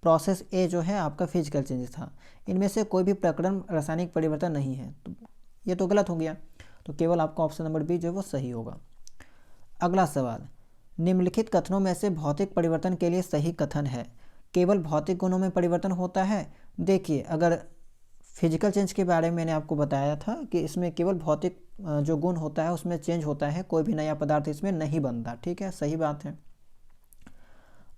प्रोसेस ए जो है आपका फिजिकल चेंज था। इनमें से कोई भी प्रकरण रासायनिक परिवर्तन नहीं है, तो ये तो गलत हो गया। तो केवल आपका ऑप्शन नंबर बी जो है वो सही होगा। अगला सवाल, निम्नलिखित कथनों में से भौतिक परिवर्तन के लिए सही कथन है? केवल भौतिक गुणों में परिवर्तन होता है। देखिए, अगर फिजिकल चेंज के बारे में मैंने आपको बताया था कि इसमें केवल भौतिक जो गुण होता है उसमें चेंज होता है, कोई भी नया पदार्थ इसमें नहीं बनता। ठीक है, सही बात है।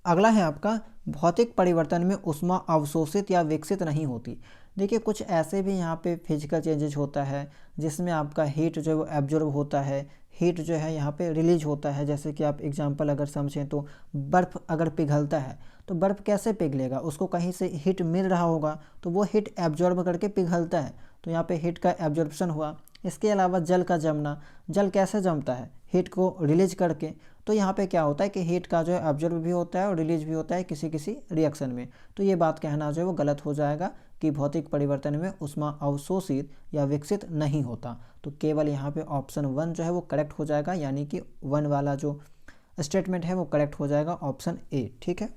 अगला है आपका, भौतिक परिवर्तन में ऊष्मा अवशोषित या विकसित नहीं होती। देखिए, कुछ ऐसे भी यहाँ पे फिजिकल चेंजेज होता है जिसमें आपका हीट जो है वो एब्जॉर्ब होता है, हीट जो है यहाँ पे रिलीज होता है। जैसे कि आप एग्जांपल अगर समझें तो बर्फ़ अगर पिघलता है तो बर्फ़ कैसे पिघलेगा, उसको कहीं से हीट मिल रहा होगा तो वो हीट एब्जॉर्ब करके पिघलता है, तो यहाँ पे हीट का एब्जॉर्प्शन हुआ। इसके अलावा जल का जमना, जल कैसे जमता है, हीट को रिलीज करके। तो यहाँ पे क्या होता है कि हीट का जो है एब्जॉर्ब भी होता है और रिलीज भी होता है किसी किसी रिएक्शन में। तो ये बात कहना जो है वो गलत हो जाएगा कि भौतिक परिवर्तन में ऊष्मा अवशोषित या विकसित नहीं होता। तो केवल यहाँ पे ऑप्शन 1 जो है वो करेक्ट हो जाएगा, यानी कि 1 वाला जो स्टेटमेंट है वो करेक्ट हो जाएगा, ऑप्शन ए। ठीक है,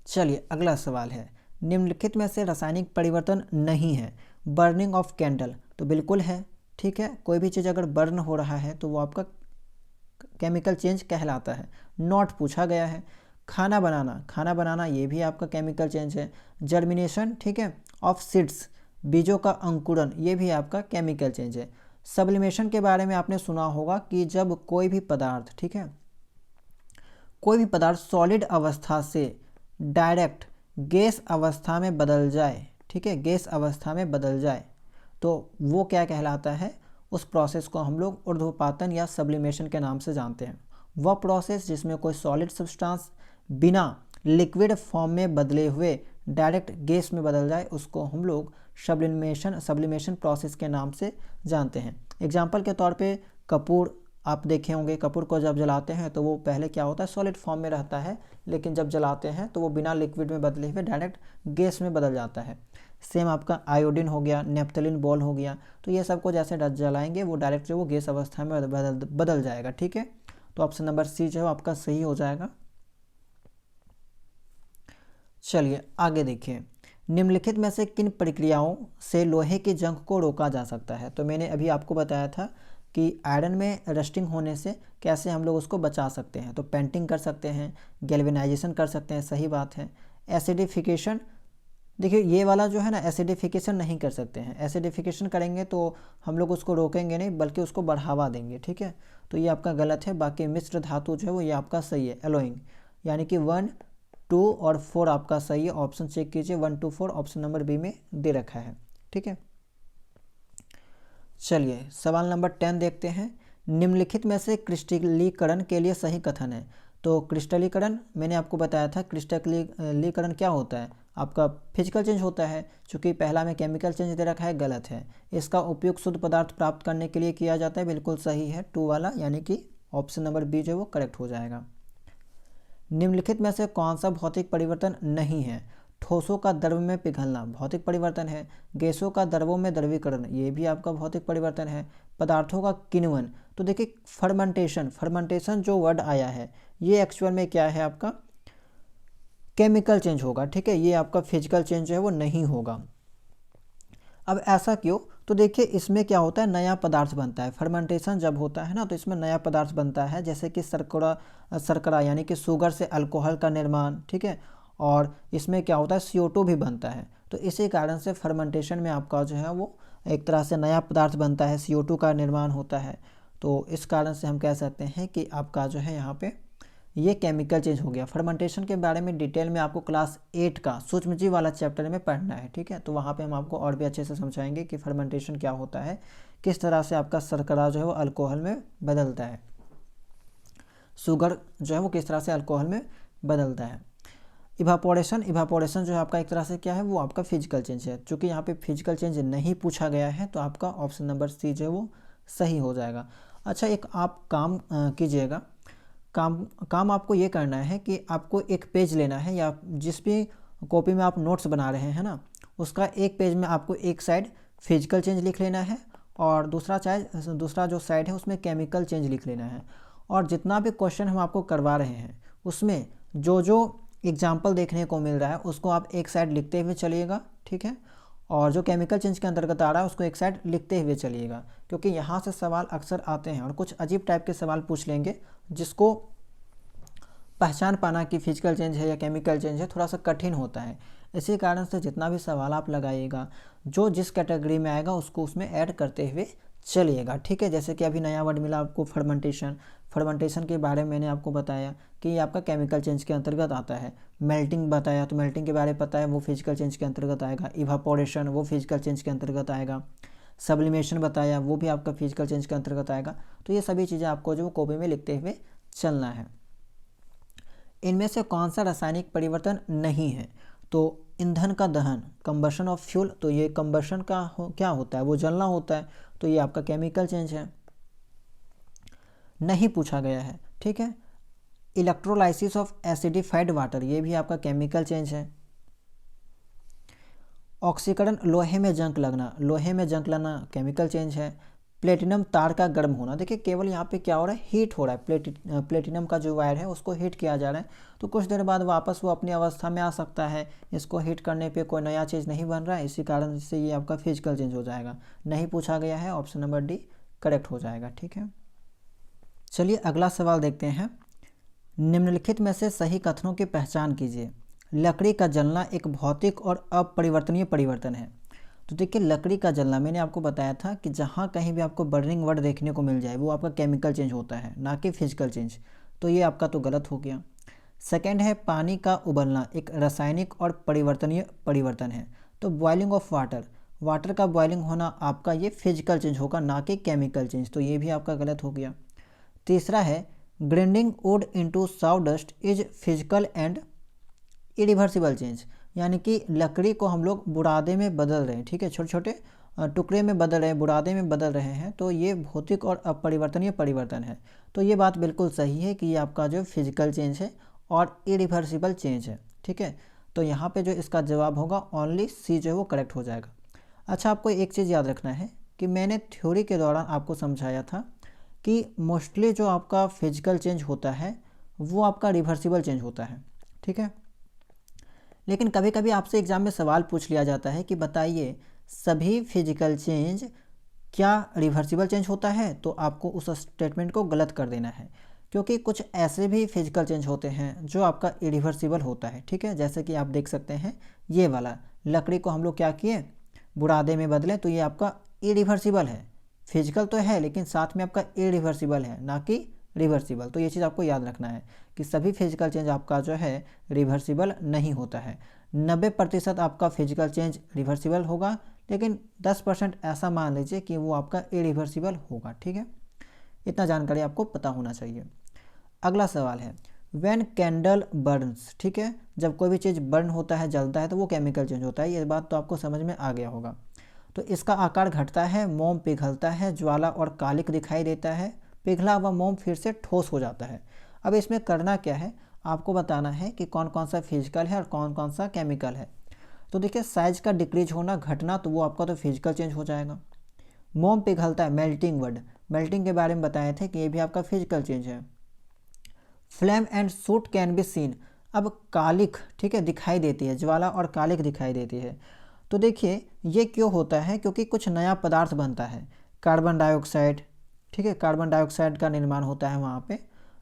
चलिए अगला सवाल है, निम्नलिखित में से रासायनिक परिवर्तन नहीं है। बर्निंग ऑफ कैंडल, तो बिल्कुल है। ठीक है, कोई भी चीज़ अगर बर्न हो रहा है तो वो आपका केमिकल चेंज कहलाता है। नॉट पूछा गया है। खाना बनाना, खाना बनाना ये भी आपका केमिकल चेंज है। जर्मिनेशन, ठीक है, ऑफ सीड्स, बीजों का अंकुरन, ये भी आपका केमिकल चेंज है। सब्लिमेशन के बारे में आपने सुना होगा कि जब कोई भी पदार्थ, ठीक है, कोई भी पदार्थ सॉलिड अवस्था से डायरेक्ट गैस अवस्था में बदल जाए, ठीक है, गैस अवस्था में बदल जाए, तो वो क्या कहलाता है? उस प्रोसेस को हम लोग ऊर्ध्वपातन या सब्लिमेशन के नाम से जानते हैं। वह प्रोसेस जिसमें कोई सॉलिड सब्सटेंस बिना लिक्विड फॉर्म में बदले हुए डायरेक्ट गैस में बदल जाए, उसको हम लोग सब्लिमेशन प्रोसेस के नाम से जानते हैं। एग्जाम्पल के तौर पे कपूर आप देखे होंगे, कपूर को जब जलाते हैं तो वो पहले क्या होता है, सॉलिड फॉर्म में रहता है, लेकिन जब जलाते हैं तो वो बिना लिक्विड में बदले हुए डायरेक्ट गैस में बदल जाता है। सेम आपका आयोडीन हो गया, नेप्थलीन बॉल हो गया, तो ये सबको जैसे जलाएंगे वो डायरेक्ट जो वो गैस अवस्था में बदल जाएगा। ठीक है, तो ऑप्शन नंबर सी जो है आपका सही हो जाएगा। चलिए आगे देखिए, निम्नलिखित में से किन प्रक्रियाओं से लोहे के जंग को रोका जा सकता है? तो मैंने अभी आपको बताया था कि आयरन में रस्टिंग होने से कैसे हम लोग उसको बचा सकते हैं। तो पेंटिंग कर सकते हैं, गैल्वेनाइजेशन कर सकते हैं, सही बात है। एसिडिफिकेशन, देखिए ये वाला जो है ना, एसिडिफिकेशन नहीं कर सकते हैं। एसिडिफिकेशन करेंगे तो हम लोग उसको रोकेंगे नहीं बल्कि उसको बढ़ावा देंगे। ठीक है, तो ये आपका गलत है। बाकी मिश्र धातु जो है वो ये आपका सही है, एलोइंग, यानी कि 1, 2 और 4 आपका सही है। ऑप्शन चेक कीजिए, 1, 2, 4 ऑप्शन नंबर बी में दे रखा है। ठीक है, चलिए सवाल नंबर 10 देखते हैं। निम्नलिखित में से क्रिस्टलीकरण के लिए सही कथन है। तो क्रिस्टलीकरण मैंने आपको बताया था, क्रिस्टलीकरण क्या होता है, आपका फिजिकल चेंज होता है। चूँकि पहला में केमिकल चेंज दे रखा है, गलत है। इसका उपयोग शुद्ध पदार्थ प्राप्त करने के लिए किया जाता है, बिल्कुल सही है, 2 वाला, यानी कि ऑप्शन नंबर बी जो है वो करेक्ट हो जाएगा। निम्नलिखित में से कौन सा भौतिक परिवर्तन नहीं है? ठोसों का द्रव में पिघलना भौतिक परिवर्तन है। गैसों का द्रवों में द्रवीकरण, ये भी आपका भौतिक परिवर्तन है। पदार्थों का किण्वन, तो देखिए फर्मेंटेशन जो वर्ड आया है ये एक्चुअल में क्या है, आपका केमिकल चेंज होगा। ठीक है, ये आपका फिजिकल चेंज है वो नहीं होगा। अब ऐसा क्यों? तो देखिए इसमें क्या होता है, नया पदार्थ बनता है। फर्मेंटेशन जब होता है ना तो इसमें नया पदार्थ बनता है, जैसे कि शर्करा यानी कि शुगर से अल्कोहल का निर्माण। ठीक है, और इसमें क्या होता है, CO2 भी बनता है। तो इसी कारण से फर्मेंटेशन में आपका जो है वो एक तरह से नया पदार्थ बनता है, CO2 का निर्माण होता है। तो इस कारण से हम कह सकते हैं कि आपका जो है यहाँ पे ये केमिकल चेंज हो गया। फर्मेंटेशन के बारे में डिटेल में आपको क्लास 8 का सूक्ष्मजीव वाला चैप्टर में पढ़ना है। ठीक है, तो वहाँ पे हम आपको और भी अच्छे से समझाएंगे कि फर्मेंटेशन क्या होता है, किस तरह से आपका शर्करा जो है वो अल्कोहल में बदलता है, शुगर जो है वो किस तरह से अल्कोहल में बदलता है। इवापोरेशन जो है आपका एक तरह से क्या है, वो आपका फिजिकल चेंज है। चूँकि यहाँ पे फिजिकल चेंज नहीं पूछा गया है तो आपका ऑप्शन नंबर सी जो है वो सही हो जाएगा। अच्छा, एक आप काम कीजिएगा, काम आपको ये करना है कि आपको एक पेज लेना है, या जिस भी कॉपी में आप नोट्स बना रहे हैं ना, उसका एक पेज में आपको एक साइड फिजिकल चेंज लिख लेना है और दूसरा जो साइड है उसमें केमिकल चेंज लिख लेना है। और जितना भी क्वेश्चन हम आपको करवा रहे हैं उसमें जो जो एग्जाम्पल देखने को मिल रहा है उसको आप एक साइड लिखते हुए चलिएगा, ठीक है। और जो केमिकल चेंज के अंतर्गत आ रहा है उसको एक साइड लिखते हुए चलिएगा, क्योंकि यहाँ से सवाल अक्सर आते हैं और कुछ अजीब टाइप के सवाल पूछ लेंगे जिसको पहचान पाना कि फिजिकल चेंज है या केमिकल चेंज है थोड़ा सा कठिन होता है। इसी कारण से जितना भी सवाल आप लगाइएगा जो जिस कैटेगरी में आएगा उसको उसमें ऐड करते हुए चलिएगा, ठीक है। जैसे कि अभी नया वर्ड मिला आपको फर्मेंटेशन के बारे में मैंने आपको बताया कि ये आपका केमिकल चेंज के अंतर्गत आता है। मेल्टिंग बताया तो मेल्टिंग के बारे में पता है, वो फिजिकल चेंज के अंतर्गत आएगा। इवापोरेशन वो फिजिकल चेंज के अंतर्गत आएगा। सब्लिमेशन बताया वो भी आपका फिजिकल चेंज के अंतर्गत आएगा। तो ये सभी चीज़ें आपको जो कॉपी में लिखते हुए चलना है। इनमें से कौन सा रासायनिक परिवर्तन नहीं है? तो ईंधन का दहन, कंबशन ऑफ फ्यूल, तो ये कंबशन का क्या होता है? वो जलना होता है, तो ये आपका केमिकल चेंज है, नहीं पूछा गया है, ठीक है। इलेक्ट्रोलाइसिस ऑफ एसिडिफाइड वाटर, ये भी आपका केमिकल चेंज है। ऑक्सीकरण, लोहे में जंग लगना, लोहे में जंग लगना केमिकल चेंज है। प्लेटिनम तार का गर्म होना, देखिए केवल यहाँ पे क्या हो रहा है, हीट हो रहा है। प्लेटिनम का जो वायर है उसको हीट किया जा रहा है, तो कुछ देर बाद वापस वो अपनी अवस्था में आ सकता है। इसको हीट करने पे कोई नया चीज़ नहीं बन रहा है, इसी कारण से ये आपका फिजिकल चेंज हो जाएगा। नहीं पूछा गया है, ऑप्शन नंबर डी करेक्ट हो जाएगा, ठीक है। चलिए अगला सवाल देखते हैं। निम्नलिखित में से सही कथनों की पहचान कीजिए। लकड़ी का जलना एक भौतिक और अपरिवर्तनीय परिवर्तन है। तो देखिए लकड़ी का जलना, मैंने आपको बताया था कि जहाँ कहीं भी आपको बर्निंग वर्ड देखने को मिल जाए वो आपका केमिकल चेंज होता है, ना कि फिजिकल चेंज। तो ये आपका तो गलत हो गया। सेकंड है पानी का उबलना एक रासायनिक और परिवर्तनीय परिवर्तन है। तो बॉइलिंग ऑफ वाटर, वाटर का बॉइलिंग होना आपका ये फिजिकल चेंज होगा, ना कि केमिकल चेंज। तो ये भी आपका गलत हो गया। तीसरा है grinding wood into sawdust is physical and irreversible change, यानी कि लकड़ी को हम लोग बुरादे में बदल रहे हैं, ठीक है, छोटे छोटे टुकड़े में बदल रहे हैं, बुरादे में बदल रहे हैं, तो ये भौतिक और अपरिवर्तनीय परिवर्तन है। तो ये बात बिल्कुल सही है कि ये आपका जो फिजिकल चेंज है और इरिवर्सिबल चेंज है, ठीक है। तो यहाँ पे जो इसका जवाब होगा ओनली सी जो है वो करेक्ट हो जाएगा। अच्छा, आपको एक चीज़ याद रखना है कि मैंने थ्योरी के दौरान आपको समझाया था कि मोस्टली जो आपका फिजिकल चेंज होता है वो आपका रिवर्सिबल चेंज होता है, ठीक है। लेकिन कभी कभी आपसे एग्जाम में सवाल पूछ लिया जाता है कि बताइए सभी फिजिकल चेंज क्या रिवर्सिबल चेंज होता है, तो आपको उस स्टेटमेंट को गलत कर देना है, क्योंकि कुछ ऐसे भी फिजिकल चेंज होते हैं जो आपका इरिवर्सिबल होता है, ठीक है। जैसे कि आप देख सकते हैं ये वाला, लकड़ी को हम लोग क्या किए, बुरादे में बदले, तो ये आपका इरिवर्सिबल है। फिजिकल तो है लेकिन साथ में आपका इरिवर्सिबल है, ना कि रिवर्सिबल। तो ये चीज़ आपको याद रखना है कि सभी फिजिकल चेंज आपका जो है रिवर्सिबल नहीं होता है। 90% आपका फिजिकल चेंज रिवर्सिबल होगा, लेकिन 10% ऐसा मान लीजिए कि वो आपका इरिवर्सिबल होगा, ठीक है। इतना जानकारी आपको पता होना चाहिए। अगला सवाल है व्हेन कैंडल बर्न्स, ठीक है, जब कोई भी चीज़ बर्न होता है, जलता है, तो वो केमिकल चेंज होता है। ये बात तो आपको समझ में आ गया होगा। तो इसका आकार घटता है, मोम पिघलता है, ज्वाला और कालिक दिखाई देता है, पिघला हुआ मोम फिर से ठोस हो जाता है। अब इसमें करना क्या है, आपको बताना है कि कौन कौन सा फिजिकल है और कौन कौन सा केमिकल है। तो देखिए साइज का डिक्रीज होना, घटना, तो वो आपका तो फिजिकल चेंज हो जाएगा। मोम पिघलता है, मेल्टिंग वर्ड, मेल्टिंग के बारे में बताए थे कि ये भी आपका फिजिकल चेंज है। Flame and suit can be seen, अब कालिक, ठीक है, दिखाई देती है, ज्वाला और कालिक दिखाई देती है। तो देखिए ये क्यों होता है, क्योंकि कुछ नया पदार्थ बनता है, कार्बन डाइऑक्साइड, ठीक है, कार्बन डाइऑक्साइड का निर्माण होता है वहाँ पे।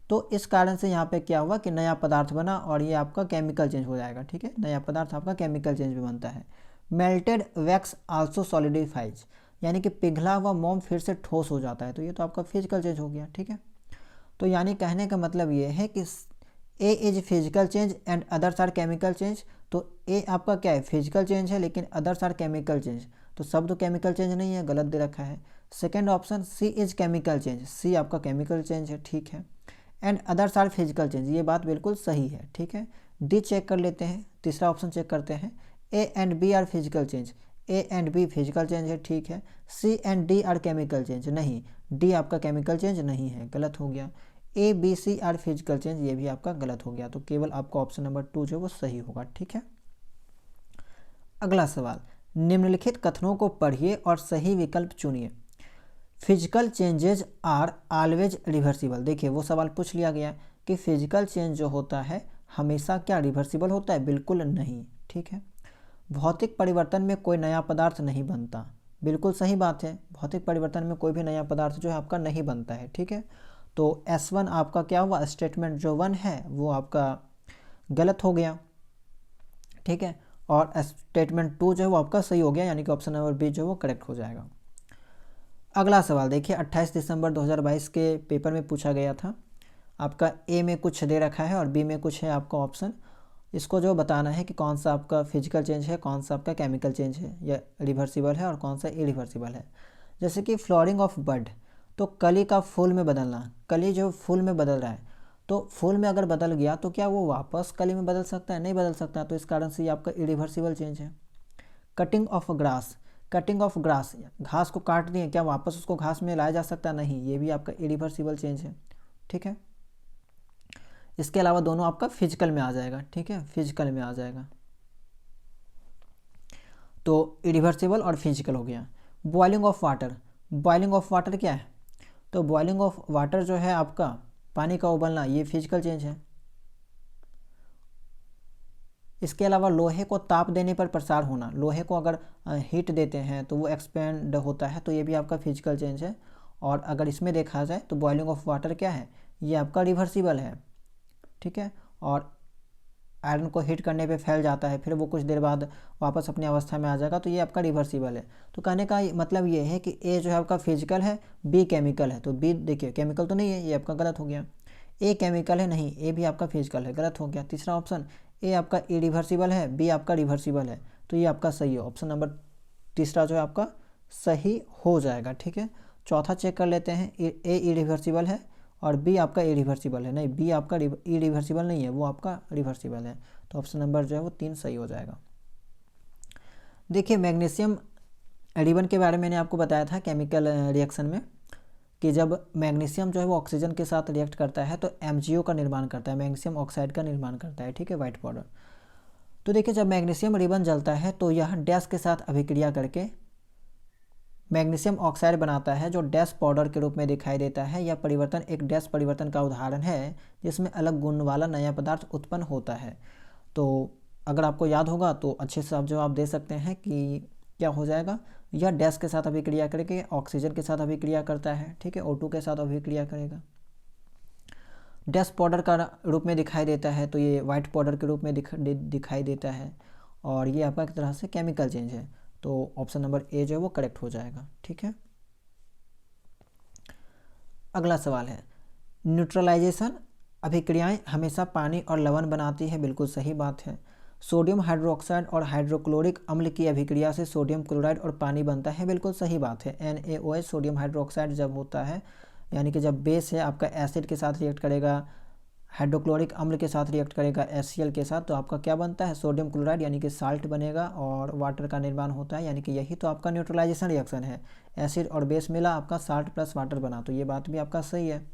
तो इस कारण से यहाँ पे क्या हुआ कि नया पदार्थ बना और ये आपका केमिकल चेंज हो जाएगा, ठीक है, नया पदार्थ आपका केमिकल चेंज भी बनता है। मेल्टेड वैक्स आल्सो सॉलिडिफाइज, यानी कि पिघला हुआ मोम फिर से ठोस हो जाता है, तो ये तो आपका फिजिकल चेंज हो गया, ठीक है। तो यानी कहने का मतलब ये है कि A is physical change and others are chemical change. तो ए आपका क्या है, फिजिकल चेंज है, लेकिन अदर्स आर केमिकल चेंज, तो सब तो केमिकल चेंज नहीं है, गलत दे रखा है। Second option C is chemical change, C आपका केमिकल चेंज है, ठीक है। And others are physical change, ये बात बिल्कुल सही है, ठीक है। डी चेक कर लेते हैं, तीसरा ऑप्शन चेक करते हैं, A and B are physical change, A and B physical change है, ठीक है। C and D are chemical change, नहीं, डी आपका केमिकल चेंज नहीं है, गलत हो गया। A B C are physical change, ये भी आपका गलत हो गया। तो केवल आपका ऑप्शन नंबर 2 जो वो सही होगा, ठीक है। अगला सवाल, निम्नलिखित कथनों को पढ़िए और सही विकल्प चुनिए। Physical changes are always reversible. देखिए वो सवाल पूछ लिया गया कि फिजिकल चेंज जो होता है हमेशा क्या रिवर्सिबल होता है, बिल्कुल नहीं। ठीक है, भौतिक परिवर्तन में कोई नया पदार्थ नहीं बनता, बिल्कुल सही बात है, भौतिक परिवर्तन में कोई भी नया पदार्थ जो है आपका नहीं बनता है। ठीक है, तो S1 आपका क्या हुआ, स्टेटमेंट जो 1 है वो आपका गलत हो गया। ठीक है, और स्टेटमेंट 2 जो है वो आपका सही हो गया, यानी कि ऑप्शन नंबर बी जो है वो करेक्ट हो जाएगा। अगला सवाल देखिए, 28 दिसंबर 2022 के पेपर में पूछा गया था। आपका ए में कुछ दे रखा है और बी में कुछ है आपका ऑप्शन। इसको जो बताना है कि कौन सा आपका फिजिकल चेंज है, कौन सा आपका केमिकल चेंज है या रिवर्सिबल है और कौन सा इरिवर्सिबल है। जैसे कि फ्लोरिंग ऑफ बड, तो कली का फूल में बदलना, कली जो फूल में बदल रहा है, तो फूल में अगर बदल गया तो क्या वो वापस कली में बदल सकता है, नहीं बदल सकता, तो इस कारण से ये आपका इरिवर्सिबल चेंज है। Cutting of grass, cutting of grass, घास को काट दिए, क्या वापस उसको घास में लाया जा सकता है, नहीं, ये भी आपका इरिवर्सिबल चेंज है। ठीक है, इसके अलावा दोनों आपका फिजिकल में आ जाएगा। ठीक है, फिजिकल में आ जाएगा, तो इरिवर्सिबल और फिजिकल हो गया। Boiling of water, boiling of water क्या है, तो बॉइलिंग ऑफ वाटर जो है आपका पानी का उबलना, ये फिजिकल चेंज है। इसके अलावा लोहे को ताप देने पर प्रसार होना, लोहे को अगर हीट देते हैं तो वो एक्सपेंड होता है, तो ये भी आपका फिजिकल चेंज है। और अगर इसमें देखा जाए तो बॉइलिंग ऑफ वाटर क्या है, ये आपका रिवर्सिबल है। ठीक है, और आयरन को हीट करने पे फैल जाता है, फिर वो कुछ देर बाद वापस अपनी अवस्था में आ जाएगा, तो ये आपका रिवर्सिबल है। तो कहने का मतलब ये है कि ए जो है आपका फिजिकल है, बी केमिकल है, तो बी देखिए केमिकल तो नहीं है, ये आपका गलत हो गया। ए केमिकल है, नहीं, ए भी आपका फिजिकल है, गलत हो गया। तीसरा ऑप्शन ए आपका इरिवर्सिबल है, बी आपका रिवर्सिबल है, तो ये आपका सही है, ऑप्शन नंबर तीसरा जो है आपका सही हो जाएगा। ठीक है, चौथा चेक कर लेते हैं, ए इरिवर्सिबल है और बी आपका इरिवर्सिबल है, नहीं, बी आपका इरिवर्सिबल नहीं है, वो आपका रिवर्सिबल है, तो ऑप्शन नंबर जो है वो 3 सही हो जाएगा। देखिए मैग्नीशियम रिबन के बारे में मैंने आपको बताया था केमिकल रिएक्शन में कि जब मैग्नीशियम जो है वो ऑक्सीजन के साथ रिएक्ट करता है तो MgO का निर्माण करता है, मैग्नीशियम ऑक्साइड का निर्माण करता है। ठीक है, वाइट पाउडर। तो देखिए जब मैग्नीशियम रिबन जलता है तो यह डैश के साथ अभिक्रिया करके मैग्नीशियम ऑक्साइड बनाता है, जो डैश पाउडर के रूप में दिखाई देता है। यह परिवर्तन एक डैश परिवर्तन का उदाहरण है जिसमें अलग गुण वाला नया पदार्थ उत्पन्न होता है। तो अगर आपको याद होगा तो अच्छे से आप जवाब दे सकते हैं कि क्या हो जाएगा, यह डैश के साथ अभिक्रिया करके ऑक्सीजन के साथ अभिक्रिया करता है। ठीक है, O2 के साथ अभिक्रिया करेगा, डैश पाउडर का रूप में दिखाई देता है, तो ये वाइट पाउडर के रूप में दिखाई देता है, और ये आपका एक तरह से केमिकल चेंज है, तो ऑप्शन नंबर ए जो है वो करेक्ट हो जाएगा। ठीक है, अगला सवाल है, न्यूट्रलाइजेशन अभिक्रियाएं हमेशा पानी और लवण बनाती है, बिल्कुल सही बात है। सोडियम हाइड्रोक्साइड और हाइड्रोक्लोरिक अम्ल की अभिक्रिया से सोडियम क्लोराइड और पानी बनता है, बिल्कुल सही बात है। NaOH सोडियम हाइड्रोक्साइड जब होता है, यानी कि जब बेस है आपका एसिड के साथ रिएक्ट करेगा, हाइड्रोक्लोरिक अम्ल के साथ रिएक्ट करेगा HCl के साथ, तो आपका क्या बनता है, सोडियम क्लोराइड यानी कि साल्ट बनेगा और वाटर का निर्माण होता है, यानी कि यही तो आपका न्यूट्रलाइजेशन रिएक्शन है। एसिड और बेस मिला, आपका साल्ट प्लस वाटर बना, तो ये बात भी आपका सही है,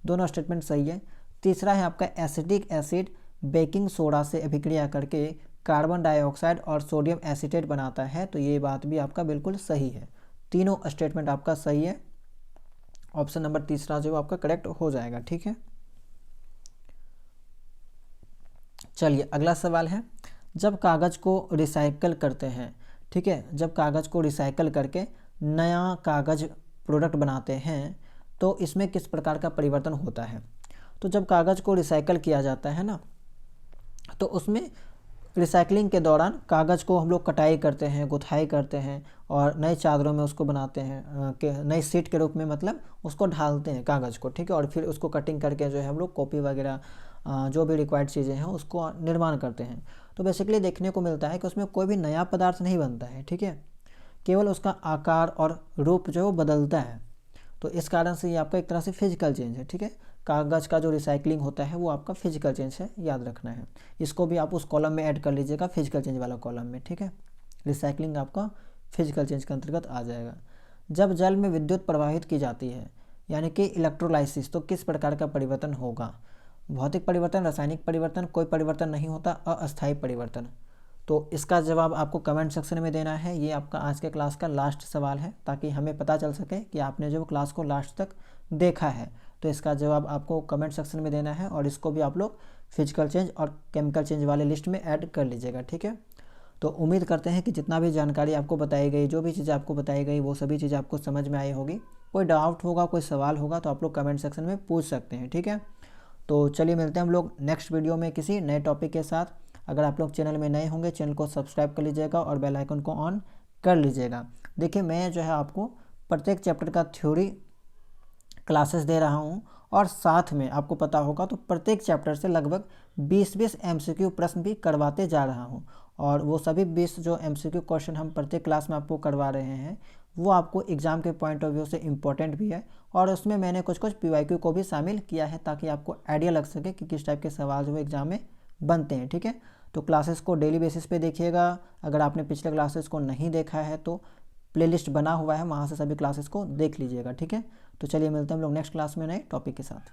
दोनों स्टेटमेंट सही है। तीसरा है आपका एसिटिक एसिड बेकिंग सोडा से अभिक्रिया करके कार्बन डाइऑक्साइड और सोडियम एसीटेट बनाता है, तो ये बात भी आपका बिल्कुल सही है, तीनों स्टेटमेंट आपका सही है, ऑप्शन नंबर तीसरा जो आपका करेक्ट हो जाएगा। ठीक है, चलिए अगला सवाल है, जब कागज़ को रिसाइकल करते हैं, ठीक है, जब कागज़ को रिसाइकल करके नया कागज़ प्रोडक्ट बनाते हैं तो इसमें किस प्रकार का परिवर्तन होता है। तो जब कागज़ को रिसाइकल किया जाता है ना, तो उसमें रिसाइकलिंग के दौरान कागज़ को हम लोग कटाई करते हैं, गुथाई करते हैं और नई चादरों में उसको बनाते हैं, नई सीट के रूप में, मतलब उसको ढालते हैं कागज़ को। ठीक है, और फिर उसको कटिंग करके जो है हम लोग कॉपी वगैरह जो भी रिक्वायर्ड चीज़ें हैं उसको निर्माण करते हैं। तो बेसिकली देखने को मिलता है कि उसमें कोई भी नया पदार्थ नहीं बनता है। ठीक है, केवल उसका आकार और रूप जो है वो बदलता है, तो इस कारण से ये आपका एक तरह से फिजिकल चेंज है। ठीक है, कागज़ का जो रिसाइकलिंग होता है वो आपका फिजिकल चेंज है, याद रखना है, इसको भी आप उस कॉलम में ऐड कर लीजिएगा, फिजिकल चेंज वाला कॉलम में। ठीक है, रिसाइकलिंग आपका फिजिकल चेंज के अंतर्गत आ जाएगा। जब जल में विद्युत प्रवाहित की जाती है, यानी कि इलेक्ट्रोलाइसिस, तो किस प्रकार का परिवर्तन होगा। भौतिक परिवर्तन, रासायनिक परिवर्तन, कोई परिवर्तन नहीं होता, अस्थायी परिवर्तन। तो इसका जवाब आपको कमेंट सेक्शन में देना है। ये आपका आज के क्लास का लास्ट सवाल है, ताकि हमें पता चल सके कि आपने जो क्लास को लास्ट तक देखा है। तो इसका जवाब आपको कमेंट सेक्शन में देना है, और इसको भी आप लोग फिजिकल चेंज और केमिकल चेंज वाले लिस्ट में ऐड कर लीजिएगा, ठीक है। तो उम्मीद करते हैं कि जितना भी जानकारी आपको बताई गई, जो भी चीज़ें आपको बताई गई, वो सभी चीज़ें आपको समझ में आई होगी। कोई डाउट होगा, कोई सवाल होगा तो आप लोग कमेंट सेक्शन में पूछ सकते हैं, ठीक है। तो चलिए मिलते हैं हम लोग नेक्स्ट वीडियो में किसी नए टॉपिक के साथ। अगर आप लोग चैनल में नए होंगे, चैनल को सब्सक्राइब कर लीजिएगा और बेल आइकन को ऑन कर लीजिएगा। देखिए, मैं जो है आपको प्रत्येक चैप्टर का थ्योरी क्लासेस दे रहा हूँ, और साथ में आपको पता होगा तो प्रत्येक चैप्टर से लगभग 20-20 MCQ प्रश्न भी करवाते जा रहा हूँ। और वो सभी 20 जो MCQ क्वेश्चन हम प्रत्येक क्लास में आपको करवा रहे हैं, वो आपको एग्ज़ाम के पॉइंट ऑफ व्यू से इम्पोर्टेंट भी है। और उसमें मैंने कुछ PYQ को भी शामिल किया है, ताकि आपको आइडिया लग सके कि किस टाइप के सवाल जो एग्ज़ाम में बनते हैं, ठीक है। तो क्लासेस को डेली बेसिस पे देखिएगा। अगर आपने पिछले क्लासेस को नहीं देखा है तो प्लेलिस्ट बना हुआ है, वहाँ से सभी क्लासेस को देख लीजिएगा, ठीक है। तो चलिए मिलते हैं हम लोग नेक्स्ट क्लास में नए टॉपिक के साथ।